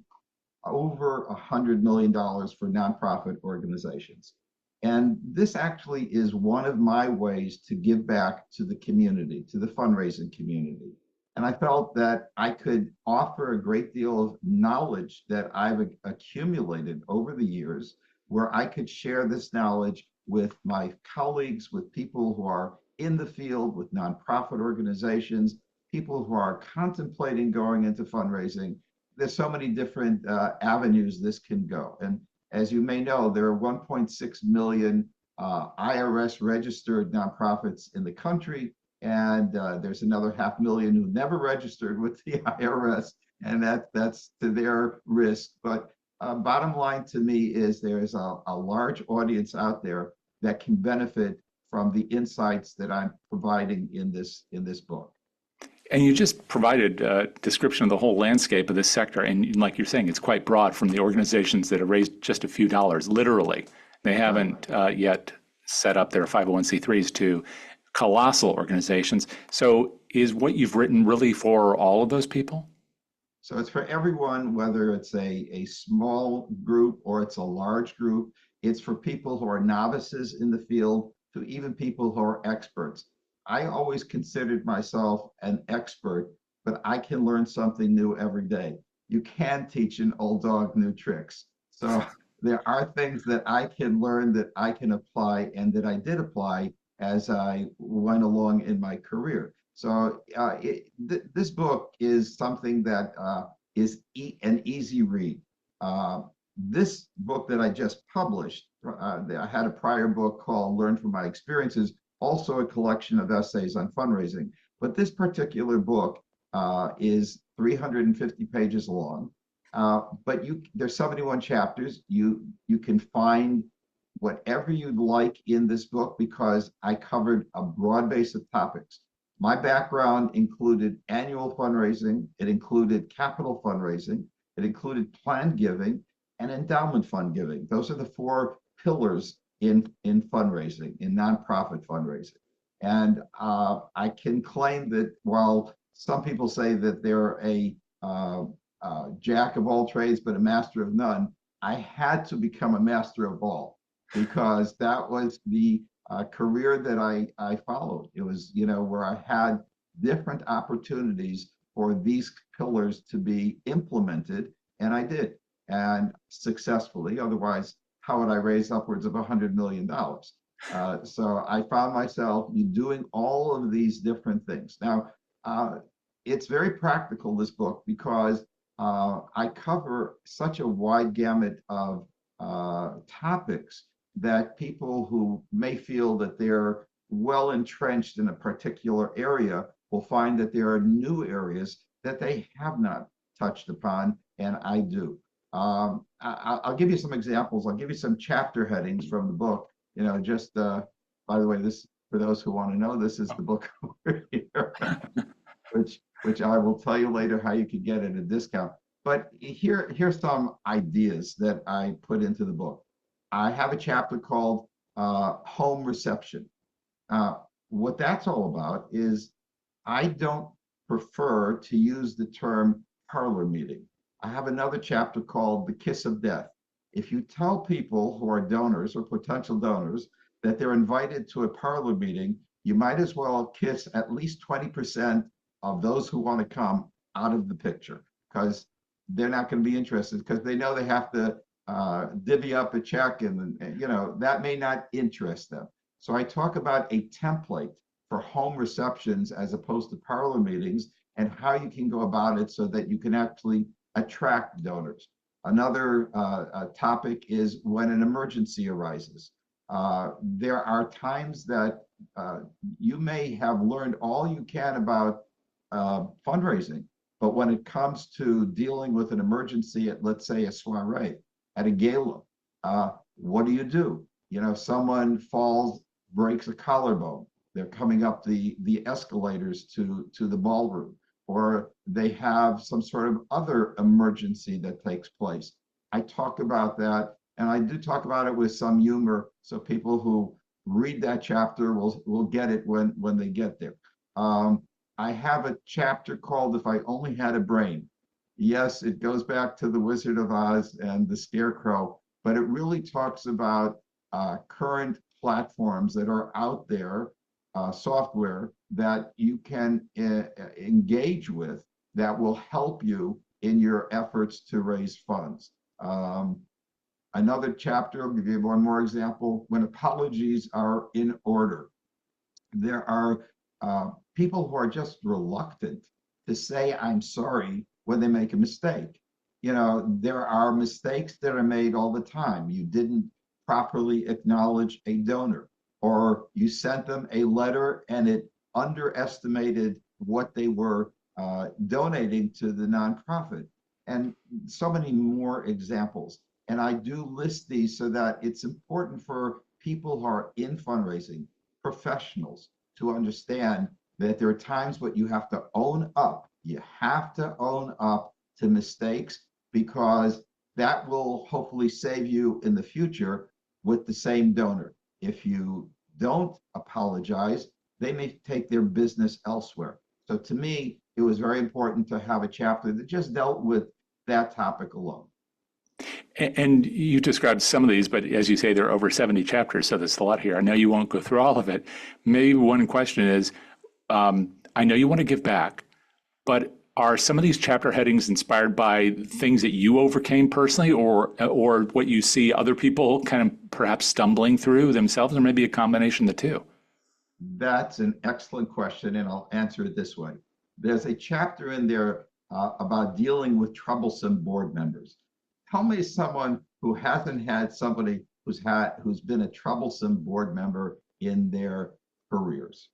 over $100 million for nonprofit organizations. And this actually is one of my ways to give back to the community, to the fundraising community. And I felt that I could offer a great deal of knowledge that I've accumulated over the years, where I could share this knowledge with my colleagues, with people who are in the field, with nonprofit organizations, people who are contemplating going into fundraising. There's so many different avenues this can go. And as you may know, there are 1.6 million IRS registered nonprofits in the country. And there's another 500,000 who never registered with the IRS, and that's to their risk. But bottom line to me is there's a large audience out there that can benefit from the insights that I'm providing in this book. And you just provided a description of the whole landscape of this sector. And like you're saying, it's quite broad, from the organizations that have raised just a few dollars, literally. They haven't yet set up their 501c3s to colossal organizations. So is what you've written really for all of those people? So it's for everyone, whether it's a small group or it's a large group. It's for people who are novices in the field to even people who are experts. I always considered myself an expert, but I can learn something new every day. You can teach an old dog new tricks. So there are things that I can learn, that I can apply, and that I did apply as I went along in my career. So this book is something that is an easy read. this book that I just published, I had a prior book called Learn from My Experiences, also a collection of essays on fundraising. But this particular book is 350 pages long. But there's 71 chapters. You can find whatever you'd like in this book because I covered a broad base of topics. My background included annual fundraising, it included capital fundraising, it included planned giving, and endowment fund giving. Those are the four pillars in fundraising, in nonprofit fundraising. And I can claim that while some people say that they're a jack of all trades, but a master of none, I had to become a master of all because that was the career that I followed. It was, where I had different opportunities for these pillars to be implemented, and I did, and successfully. Otherwise, how would I raise upwards of $100 million? So I found myself doing all of these different things. Now, it's very practical, this book, because I cover such a wide gamut of topics that people who may feel that they're well entrenched in a particular area will find that there are new areas that they have not touched upon, and I do. I'll give you some examples. I'll give you some chapter headings from the book. Just by the way, this, for those who want to know, this is the book over here, which I will tell you later how you can get at a discount. But here's some ideas that I put into the book. I have a chapter called Home Reception. What that's all about is I don't prefer to use the term parlor meeting. I have another chapter called The Kiss of Death. If you tell people who are donors or potential donors that they're invited to a parlor meeting, you might as well kiss at least 20% of those who want to come out of the picture, because they're not going to be interested, because they know they have to divvy up a check, and that may not interest them. So I talk about a template for home receptions as opposed to parlor meetings, and how you can go about it so that you can actually attract donors. Another topic is when an emergency arises. There are times that you may have learned all you can about fundraising, but when it comes to dealing with an emergency at, let's say, a soiree, at a gala, what do? Someone falls, breaks a collarbone. They're coming up the escalators to the ballroom, or they have some sort of other emergency that takes place. I talk about that, and I do talk about it with some humor, so people who read that chapter will get it when they get there. I have a chapter called If I Only Had a Brain. Yes, it goes back to the Wizard of Oz and the Scarecrow, but it really talks about current platforms that are out there, software that you can engage with that will help you in your efforts to raise funds. Another chapter, I'll give you one more example. When apologies are in order, there are people who are just reluctant to say I'm sorry when they make a mistake. There are mistakes that are made all the time. You didn't properly acknowledge a donor, or you sent them a letter and it underestimated what they were donating to the nonprofit, and so many more examples. And I do list these so that it's important for people who are in fundraising, professionals, to understand that there are times when you have to own up. You have to own up to mistakes, because that will hopefully save you in the future with the same donor. If you don't apologize, they may take their business elsewhere. So to me, it was very important to have a chapter that just dealt with that topic alone. And you described some of these, but as you say, there are over 70 chapters, so there's a lot here. I know you won't go through all of it. Maybe one question is, I know you want to give back, but are some of these chapter headings inspired by things that you overcame personally, or what you see other people kind of perhaps stumbling through themselves, or maybe a combination of the two? That's an excellent question, and I'll answer it this way. There's a chapter in there about dealing with troublesome board members. tell me someone who hasn't had somebody who's been a troublesome board member in their careers.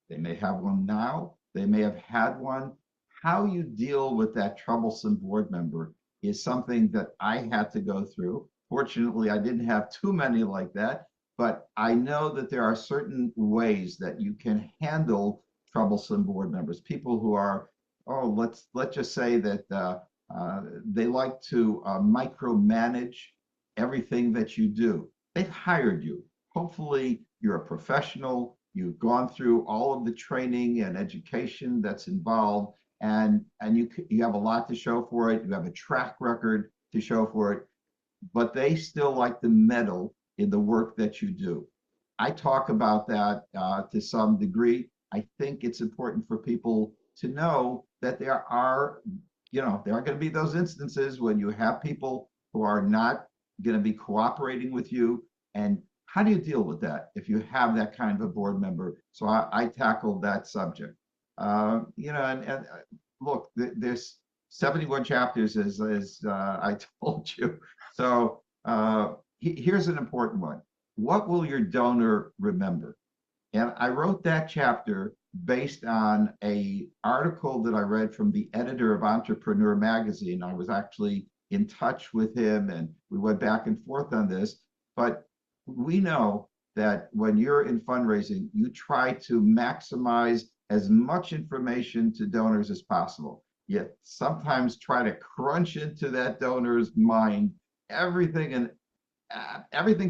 They may have one now, they may have had one. How you deal with that troublesome board member is something that I had to go through. Fortunately, I didn't have too many like that, but I know that there are certain ways that you can handle troublesome board members, people who are, oh, let's just say that they like to micromanage everything that you do. They've hired you. Hopefully, you're a professional. You've gone through all of the training and education that's involved, and you have a lot to show for it. You have a track record to show for it, but they still like to meddle in the work that you do. I talk about that to some degree. I think it's important for people to know that there are going to be those instances when you have people who are not going to be cooperating with you. And how do you deal with that if you have that kind of a board member? So I tackled that subject. And look, there's 71 chapters, as I told you. So here's an important one. What will your donor remember? And I wrote that chapter based on an article that I read from the editor of Entrepreneur magazine. I was actually in touch with him and we went back and forth on this. But we know that when you're in fundraising, you try to maximize as much information to donors as possible. Yet sometimes try to crunch into that donor's mind everything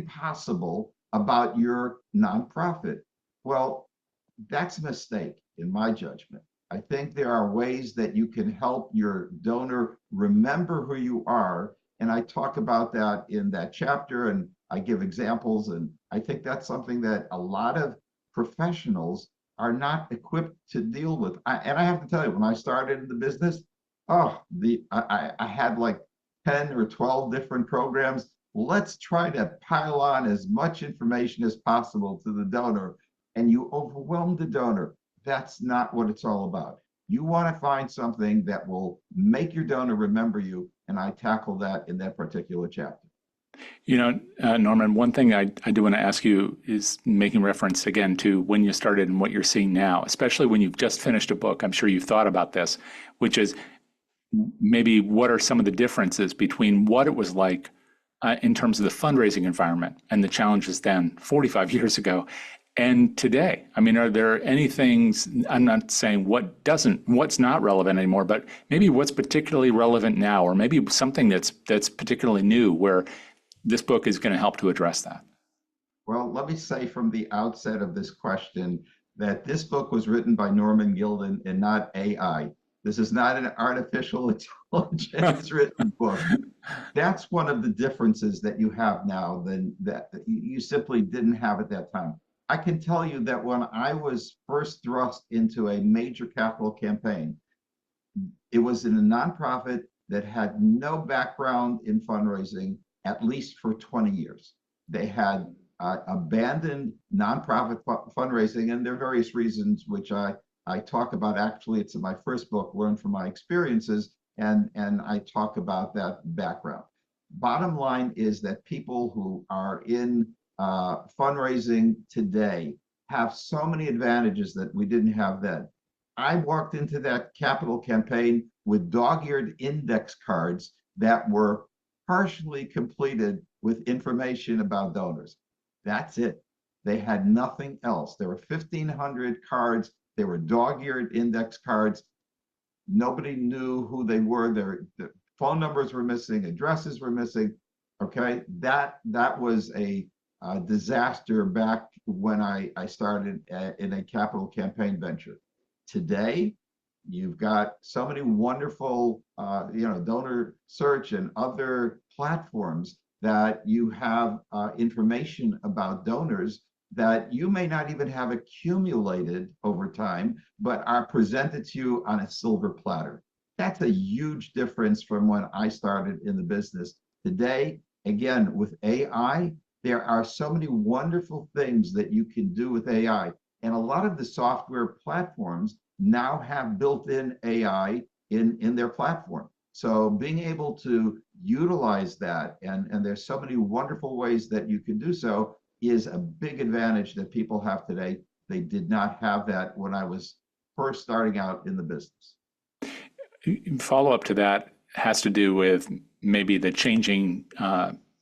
possible about your nonprofit. Well, that's a mistake in my judgment. I think there are ways that you can help your donor remember who you are. And I talk about that in that chapter and I give examples. And I think that's something that a lot of professionals are not equipped to deal with. And I have to tell you, when I started in the business, I had like 10 or 12 different programs. Let's try to pile on as much information as possible to the donor, and you overwhelm the donor. That's not what it's all about. You want to find something that will make your donor remember you, and I tackle that in that particular chapter. Norman, one thing I do want to ask you is making reference again to when you started and what you're seeing now, especially when you've just finished a book. I'm sure you've thought about this, which is maybe what are some of the differences between what it was like in terms of the fundraising environment and the challenges then 45 years ago and today? I mean, are there any things, I'm not saying what's not relevant anymore, but maybe what's particularly relevant now, or maybe something that's particularly new where this book is going to help to address that? Well, let me say from the outset of this question that this book was written by Norman Gildin and not AI. This is not an artificial intelligence written book. That's one of the differences that you have now than that you simply didn't have at that time. I can tell you that when I was first thrust into a major capital campaign, it was in a nonprofit that had no background in fundraising, at least for 20 years. They had abandoned nonprofit fundraising, and there are various reasons which I talk about. Actually, it's in my first book, Learn from My Experiences, and I talk about that background. Bottom line is that people who are in fundraising today have so many advantages that we didn't have then. I walked into that capital campaign with dog-eared index cards that were partially completed with information about donors. That's it. They had nothing else. There were 1,500 cards. They were dog-eared index cards. Nobody knew who they were. Their phone numbers were missing, addresses were missing. Okay, that was a disaster back when I started in a capital campaign venture. Today, you've got so many wonderful, DonorSearch and other platforms that you have information about donors that you may not even have accumulated over time, but are presented to you on a silver platter. That's a huge difference from when I started in the business. Today, again, with AI, there are so many wonderful things that you can do with AI. And a lot of the software platforms now have built-in AI in their platform. So being able to utilize that, and there's so many wonderful ways that you can do so, is a big advantage that people have today. They did not have that when I was first starting out in the business. Follow up to that has to do with maybe the changing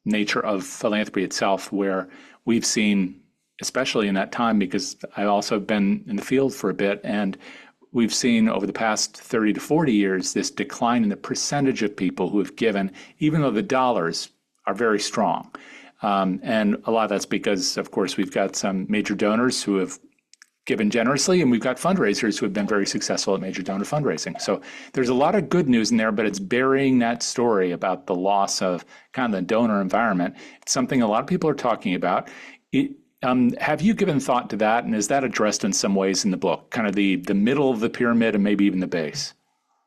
nature of philanthropy itself, where we've seen, especially in that time, because I also have been in the field for a bit, and we've seen over the past 30 to 40 years this decline in the percentage of people who have given, even though the dollars are very strong. And a lot of that's because, of course, we've got some major donors who have given generously, and we've got fundraisers who have been very successful at major donor fundraising. So there's a lot of good news in there, but it's burying that story about the loss of kind of the donor environment. It's something a lot of people are talking about. Have you given thought to that, and is that addressed in some ways in the book, kind of the middle of the pyramid and maybe even the base?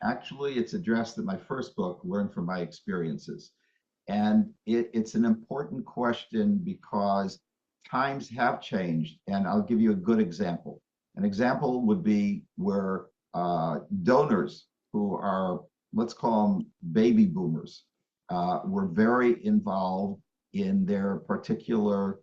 Actually, it's addressed in my first book, Learn from My Experiences. And it's an important question because times have changed. And I'll give you a good example. An example would be where donors who are, let's call them baby boomers, were very involved in their particular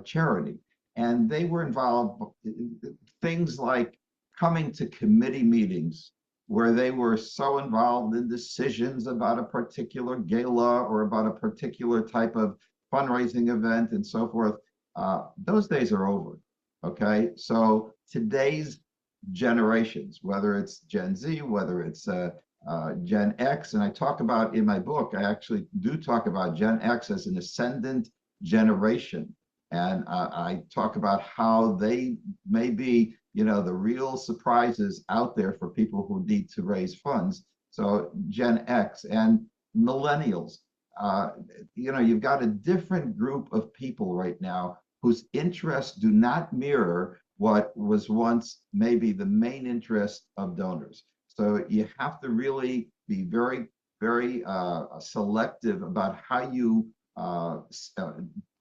charity. And they were involved in things like coming to committee meetings where they were so involved in decisions about a particular gala or about a particular type of fundraising event and so forth. Those days are over. Okay, so today's generations, whether it's Gen Z, whether it's Gen X, and I talk about in my book, I actually do talk about Gen X as an ascendant generation. And I talk about how they may be, the real surprises out there for people who need to raise funds. So Gen X and millennials, you've got a different group of people right now whose interests do not mirror what was once maybe the main interest of donors. So you have to really be very, very selective about how you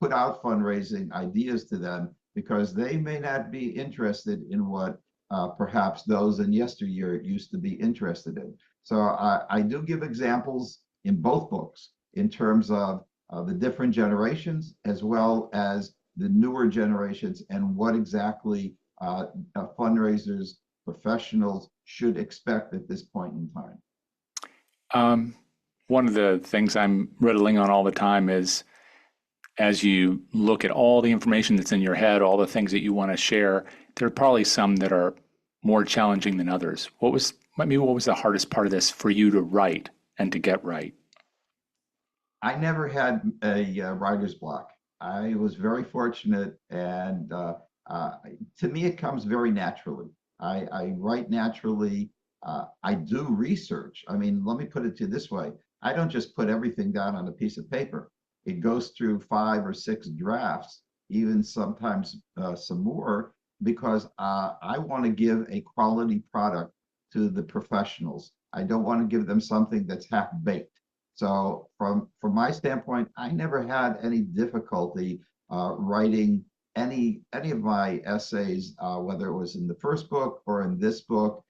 put out fundraising ideas to them, because they may not be interested in what perhaps those in yesteryear used to be interested in. So I do give examples in both books in terms of the different generations as well as the newer generations and what exactly fundraisers, professionals should expect at this point in time. One of the things I'm riddling on all the time is, as you look at all the information that's in your head, all the things that you want to share, there are probably some that are more challenging than others. What was the hardest part of this for you to write and to get right? I never had a writer's block. I was very fortunate, and to me, it comes very naturally. I write naturally. I do research. I mean, let me put it to you this way. I don't just put everything down on a piece of paper. It goes through 5 or 6 drafts, even sometimes some more, because I want to give a quality product to the professionals. I don't want to give them something that's half-baked. So from my standpoint, I never had any difficulty writing any of my essays, whether it was in the first book or in this book.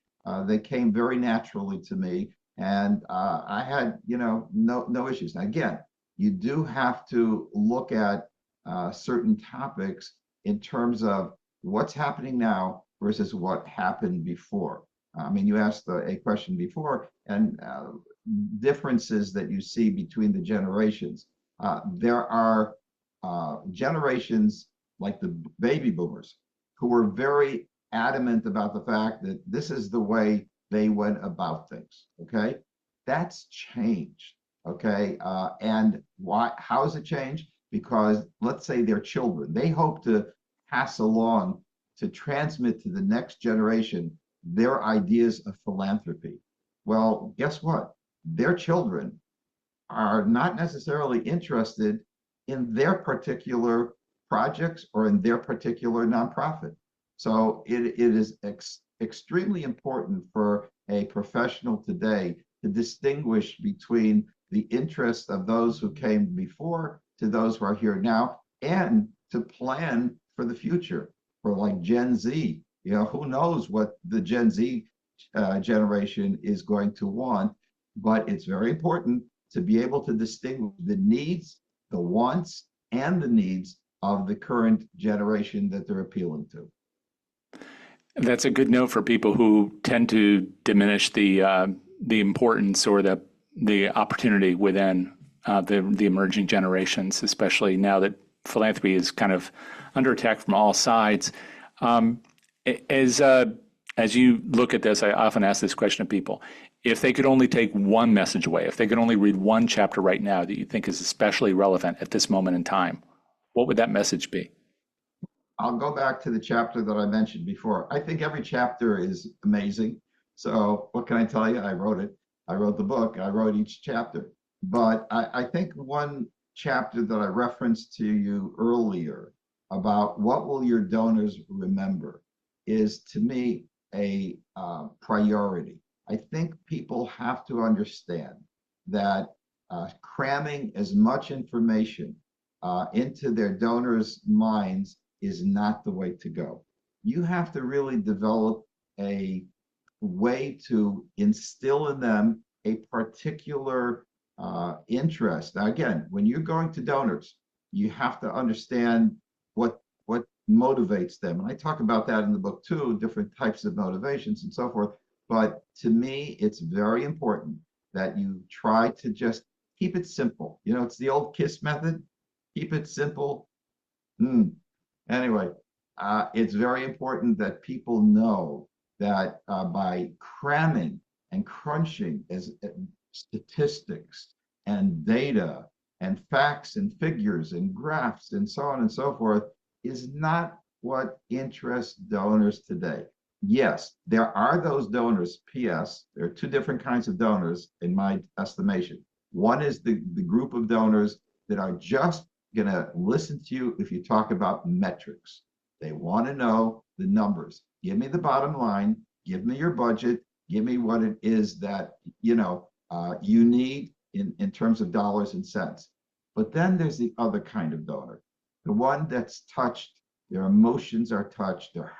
They came very naturally to me, and I had no issues. Now, again, you do have to look at certain topics in terms of what's happening now versus what happened before. I mean, you asked a question before, and differences that you see between the generations. There are generations like the baby boomers who were very adamant about the fact that this is the way they went about things. Okay, that's changed. Okay, and why? How has it changed? Because let's say their children, they hope to pass along, to transmit to the next generation their ideas of philanthropy. Well, guess what? Their children are not necessarily interested in their particular projects or in their particular nonprofit. So it is extremely important for a professional today to distinguish between the interests of those who came before to those who are here now, and to plan for the future. For like Gen Z, who knows what the Gen Z generation is going to want. but it's very important to be able to distinguish the needs, the wants, and the needs of the current generation that they're appealing to. That's a good note for people who tend to diminish the importance or the opportunity within the emerging generations, especially now that philanthropy is kind of under attack from all sides. As you look at this, I often ask this question of people: if they could only take one message away, if they could only read one chapter right now that you think is especially relevant at this moment in time, what would that message be? I'll go back to the chapter that I mentioned before. I think every chapter is amazing. So what can I tell you? I wrote it. I wrote the book. I wrote each chapter. But I think one chapter that I referenced to you earlier about what will your donors remember is, to me, a priority. I think people have to understand that cramming as much information into their donors' minds is not the way to go. You have to really develop a way to instill in them a particular interest. Now, again, when you're going to donors, you have to understand what motivates them. And I talk about that in the book too, different types of motivations and so forth. But to me, it's very important that you try to just keep it simple. You know, it's the old KISS method. Keep it simple. Anyway, it's very important that people know that by cramming and crunching as statistics and data and facts and figures and graphs and so on and so forth is not what interests donors today. Yes, there are those donors. P.S. There are two different kinds of donors in my estimation. One is the group of donors that are just going to listen to you if you talk about metrics. They want to know the numbers. Give me the bottom line. Give me your budget. Give me what it is that you need in terms of dollars and cents. But then there's the other kind of donor, the one that's touched. Their emotions are touched. Their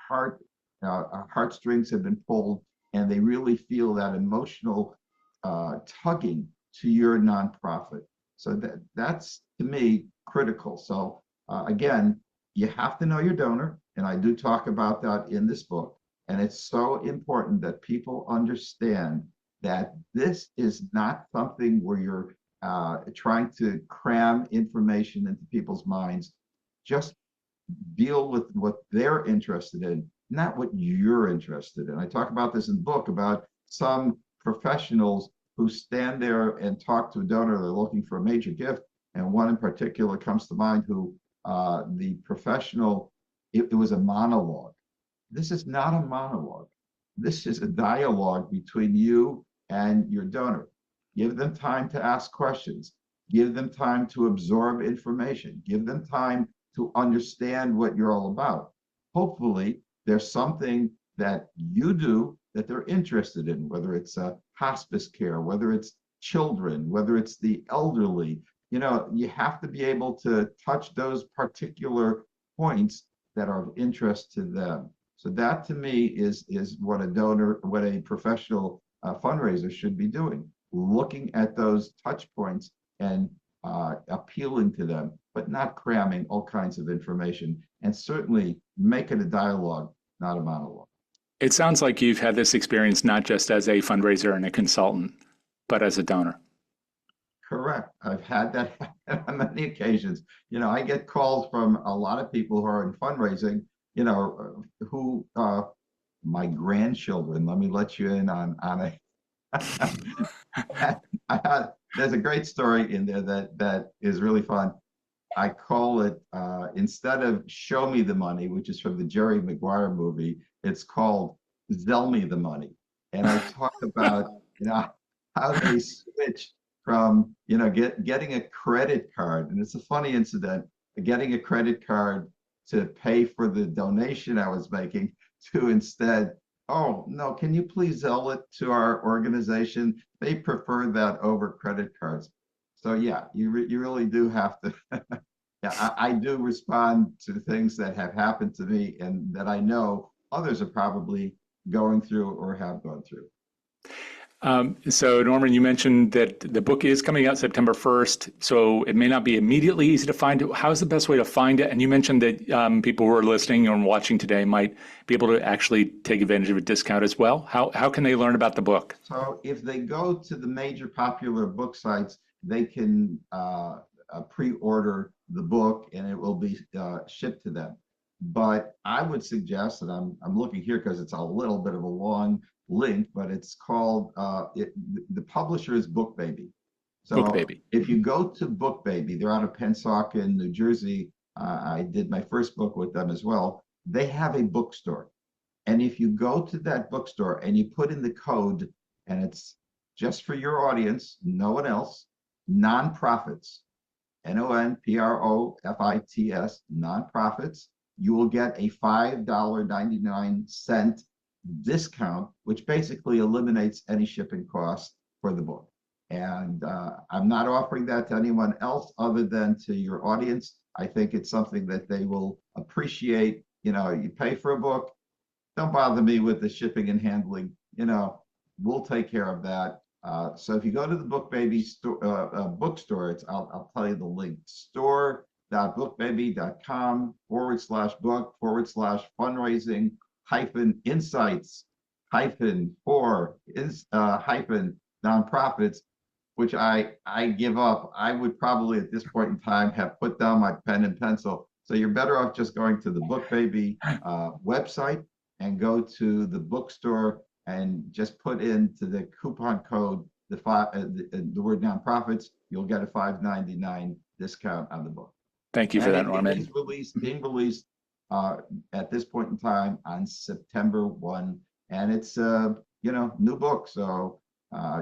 heartstrings have been pulled, and they really feel that emotional tugging to your nonprofit. So that's, to me, critical. So again, you have to know your donor, and I do talk about that in this book. And it's so important that people understand that this is not something where you're trying to cram information into people's minds. Just deal with what they're interested in, not what you're interested in. I talk about this in the book about some professionals who stand there and talk to a donor. They're looking for a major gift. And one in particular comes to mind who the professional, it was a monologue. This is not a monologue. This is a dialogue between you and your donor. Give them time to ask questions. Give them time to absorb information. Give them time to understand what you're all about. Hopefully, there's something that you do that they're interested in, whether it's hospice care, whether it's children, whether it's the elderly. You have to be able to touch those particular points that are of interest to them. So that, to me, is what a donor, what a professional fundraiser should be doing, looking at those touch points and appealing to them, but not cramming all kinds of information, and certainly make it a dialogue, not a monologue. It sounds like you've had this experience not just as a fundraiser and a consultant, but as a donor. Correct. I've had that happen on many occasions. I get calls from a lot of people who are in fundraising, who my grandchildren, let me let you in on a there's a great story in there that is really fun. I call it, instead of Show Me the Money, which is from the Jerry Maguire movie, it's called Zell Me the Money. And I talk about how they switch from getting a credit card, and it's a funny incident, getting a credit card to pay for the donation I was making, to instead, oh no, can you please Zell it to our organization? They prefer that over credit cards. So yeah, you really do have to. Yeah, I do respond to things that have happened to me and that I know others are probably going through or have gone through. So Norman, you mentioned that the book is coming out September 1st, so it may not be immediately easy to find it. How's the best way to find it? And you mentioned that people who are listening or watching today might be able to actually take advantage of a discount as well. How can they learn about the book? So if they go to the major popular book sites, they can pre-order the book and it will be shipped to them. But I would suggest, and I'm looking here because it's a little bit of a long link, but it's called, the publisher is BookBaby. So BookBaby. if you go to BookBaby, they're out of Pennsauken, New Jersey. I did my first book with them as well. They have a bookstore. And if you go to that bookstore and you put in the code, and it's just for your audience, no one else, nonprofits, NONPROFITS, nonprofits, you will get a $5.99 discount, which basically eliminates any shipping cost for the book. And I'm not offering that to anyone else other than to your audience. I think it's something that they will appreciate. You know, you pay for a book, don't bother me with the shipping and handling. You know, we'll take care of that. So if you go to the BookBaby bookstore, I'll tell you the link, store.bookbaby.com/book/fundraising-for-nonprofits, which I give up. I would probably at this point in time have put down my pen and pencil. So you're better off just going to the BookBaby website and go to the bookstore and just put into the coupon code the word nonprofits. You'll get a $5.99 discount on the book. Thank you for that, Norman. It is being released at this point in time on September 1, and it's new book, so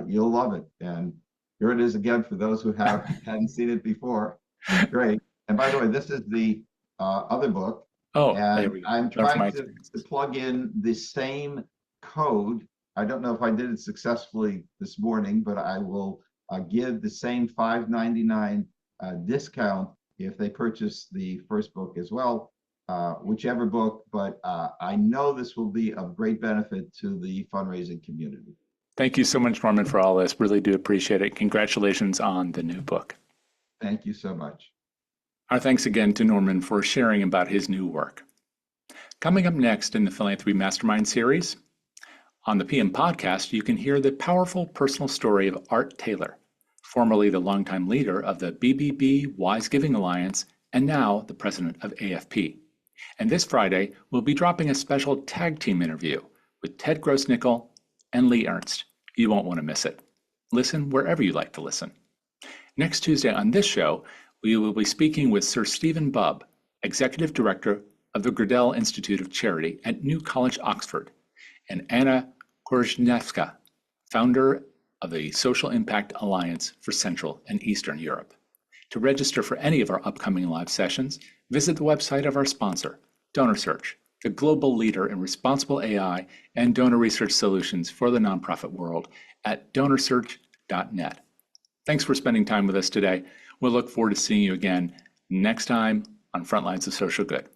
you'll love it. And here it is again for those who hadn't seen it before. It's great. And by the way, this is the other book. Oh, and I'm trying to plug in the same code. I don't know if I did it successfully this morning, but I will give the same $5.99 discount if they purchase the first book as well, whichever book. But I know this will be of great benefit to the fundraising community. Thank you so much, Norman, for all this. Really do appreciate it. Congratulations on the new book. Thank you so much. Our thanks again to Norman for sharing about his new work. Coming up next in the Philanthropy Mastermind series, on the PM podcast, you can hear the powerful personal story of Art Taylor, formerly the longtime leader of the BBB Wise Giving Alliance and now the president of AFP. And this Friday, we'll be dropping a special tag team interview with Ted Grossnickel and Lee Ernst. You won't want to miss it. Listen wherever you like to listen. Next Tuesday on this show, we will be speaking with Sir Stephen Bubb, Executive Director of the Gurdell Institute of Charity at New College, Oxford, and Anna Korzeniewska, founder of the Social Impact Alliance for Central and Eastern Europe. To register for any of our upcoming live sessions, visit the website of our sponsor, DonorSearch, the global leader in responsible AI and donor research solutions for the nonprofit world at DonorSearch.net. Thanks for spending time with us today. We'll look forward to seeing you again next time on Frontlines of Social Good.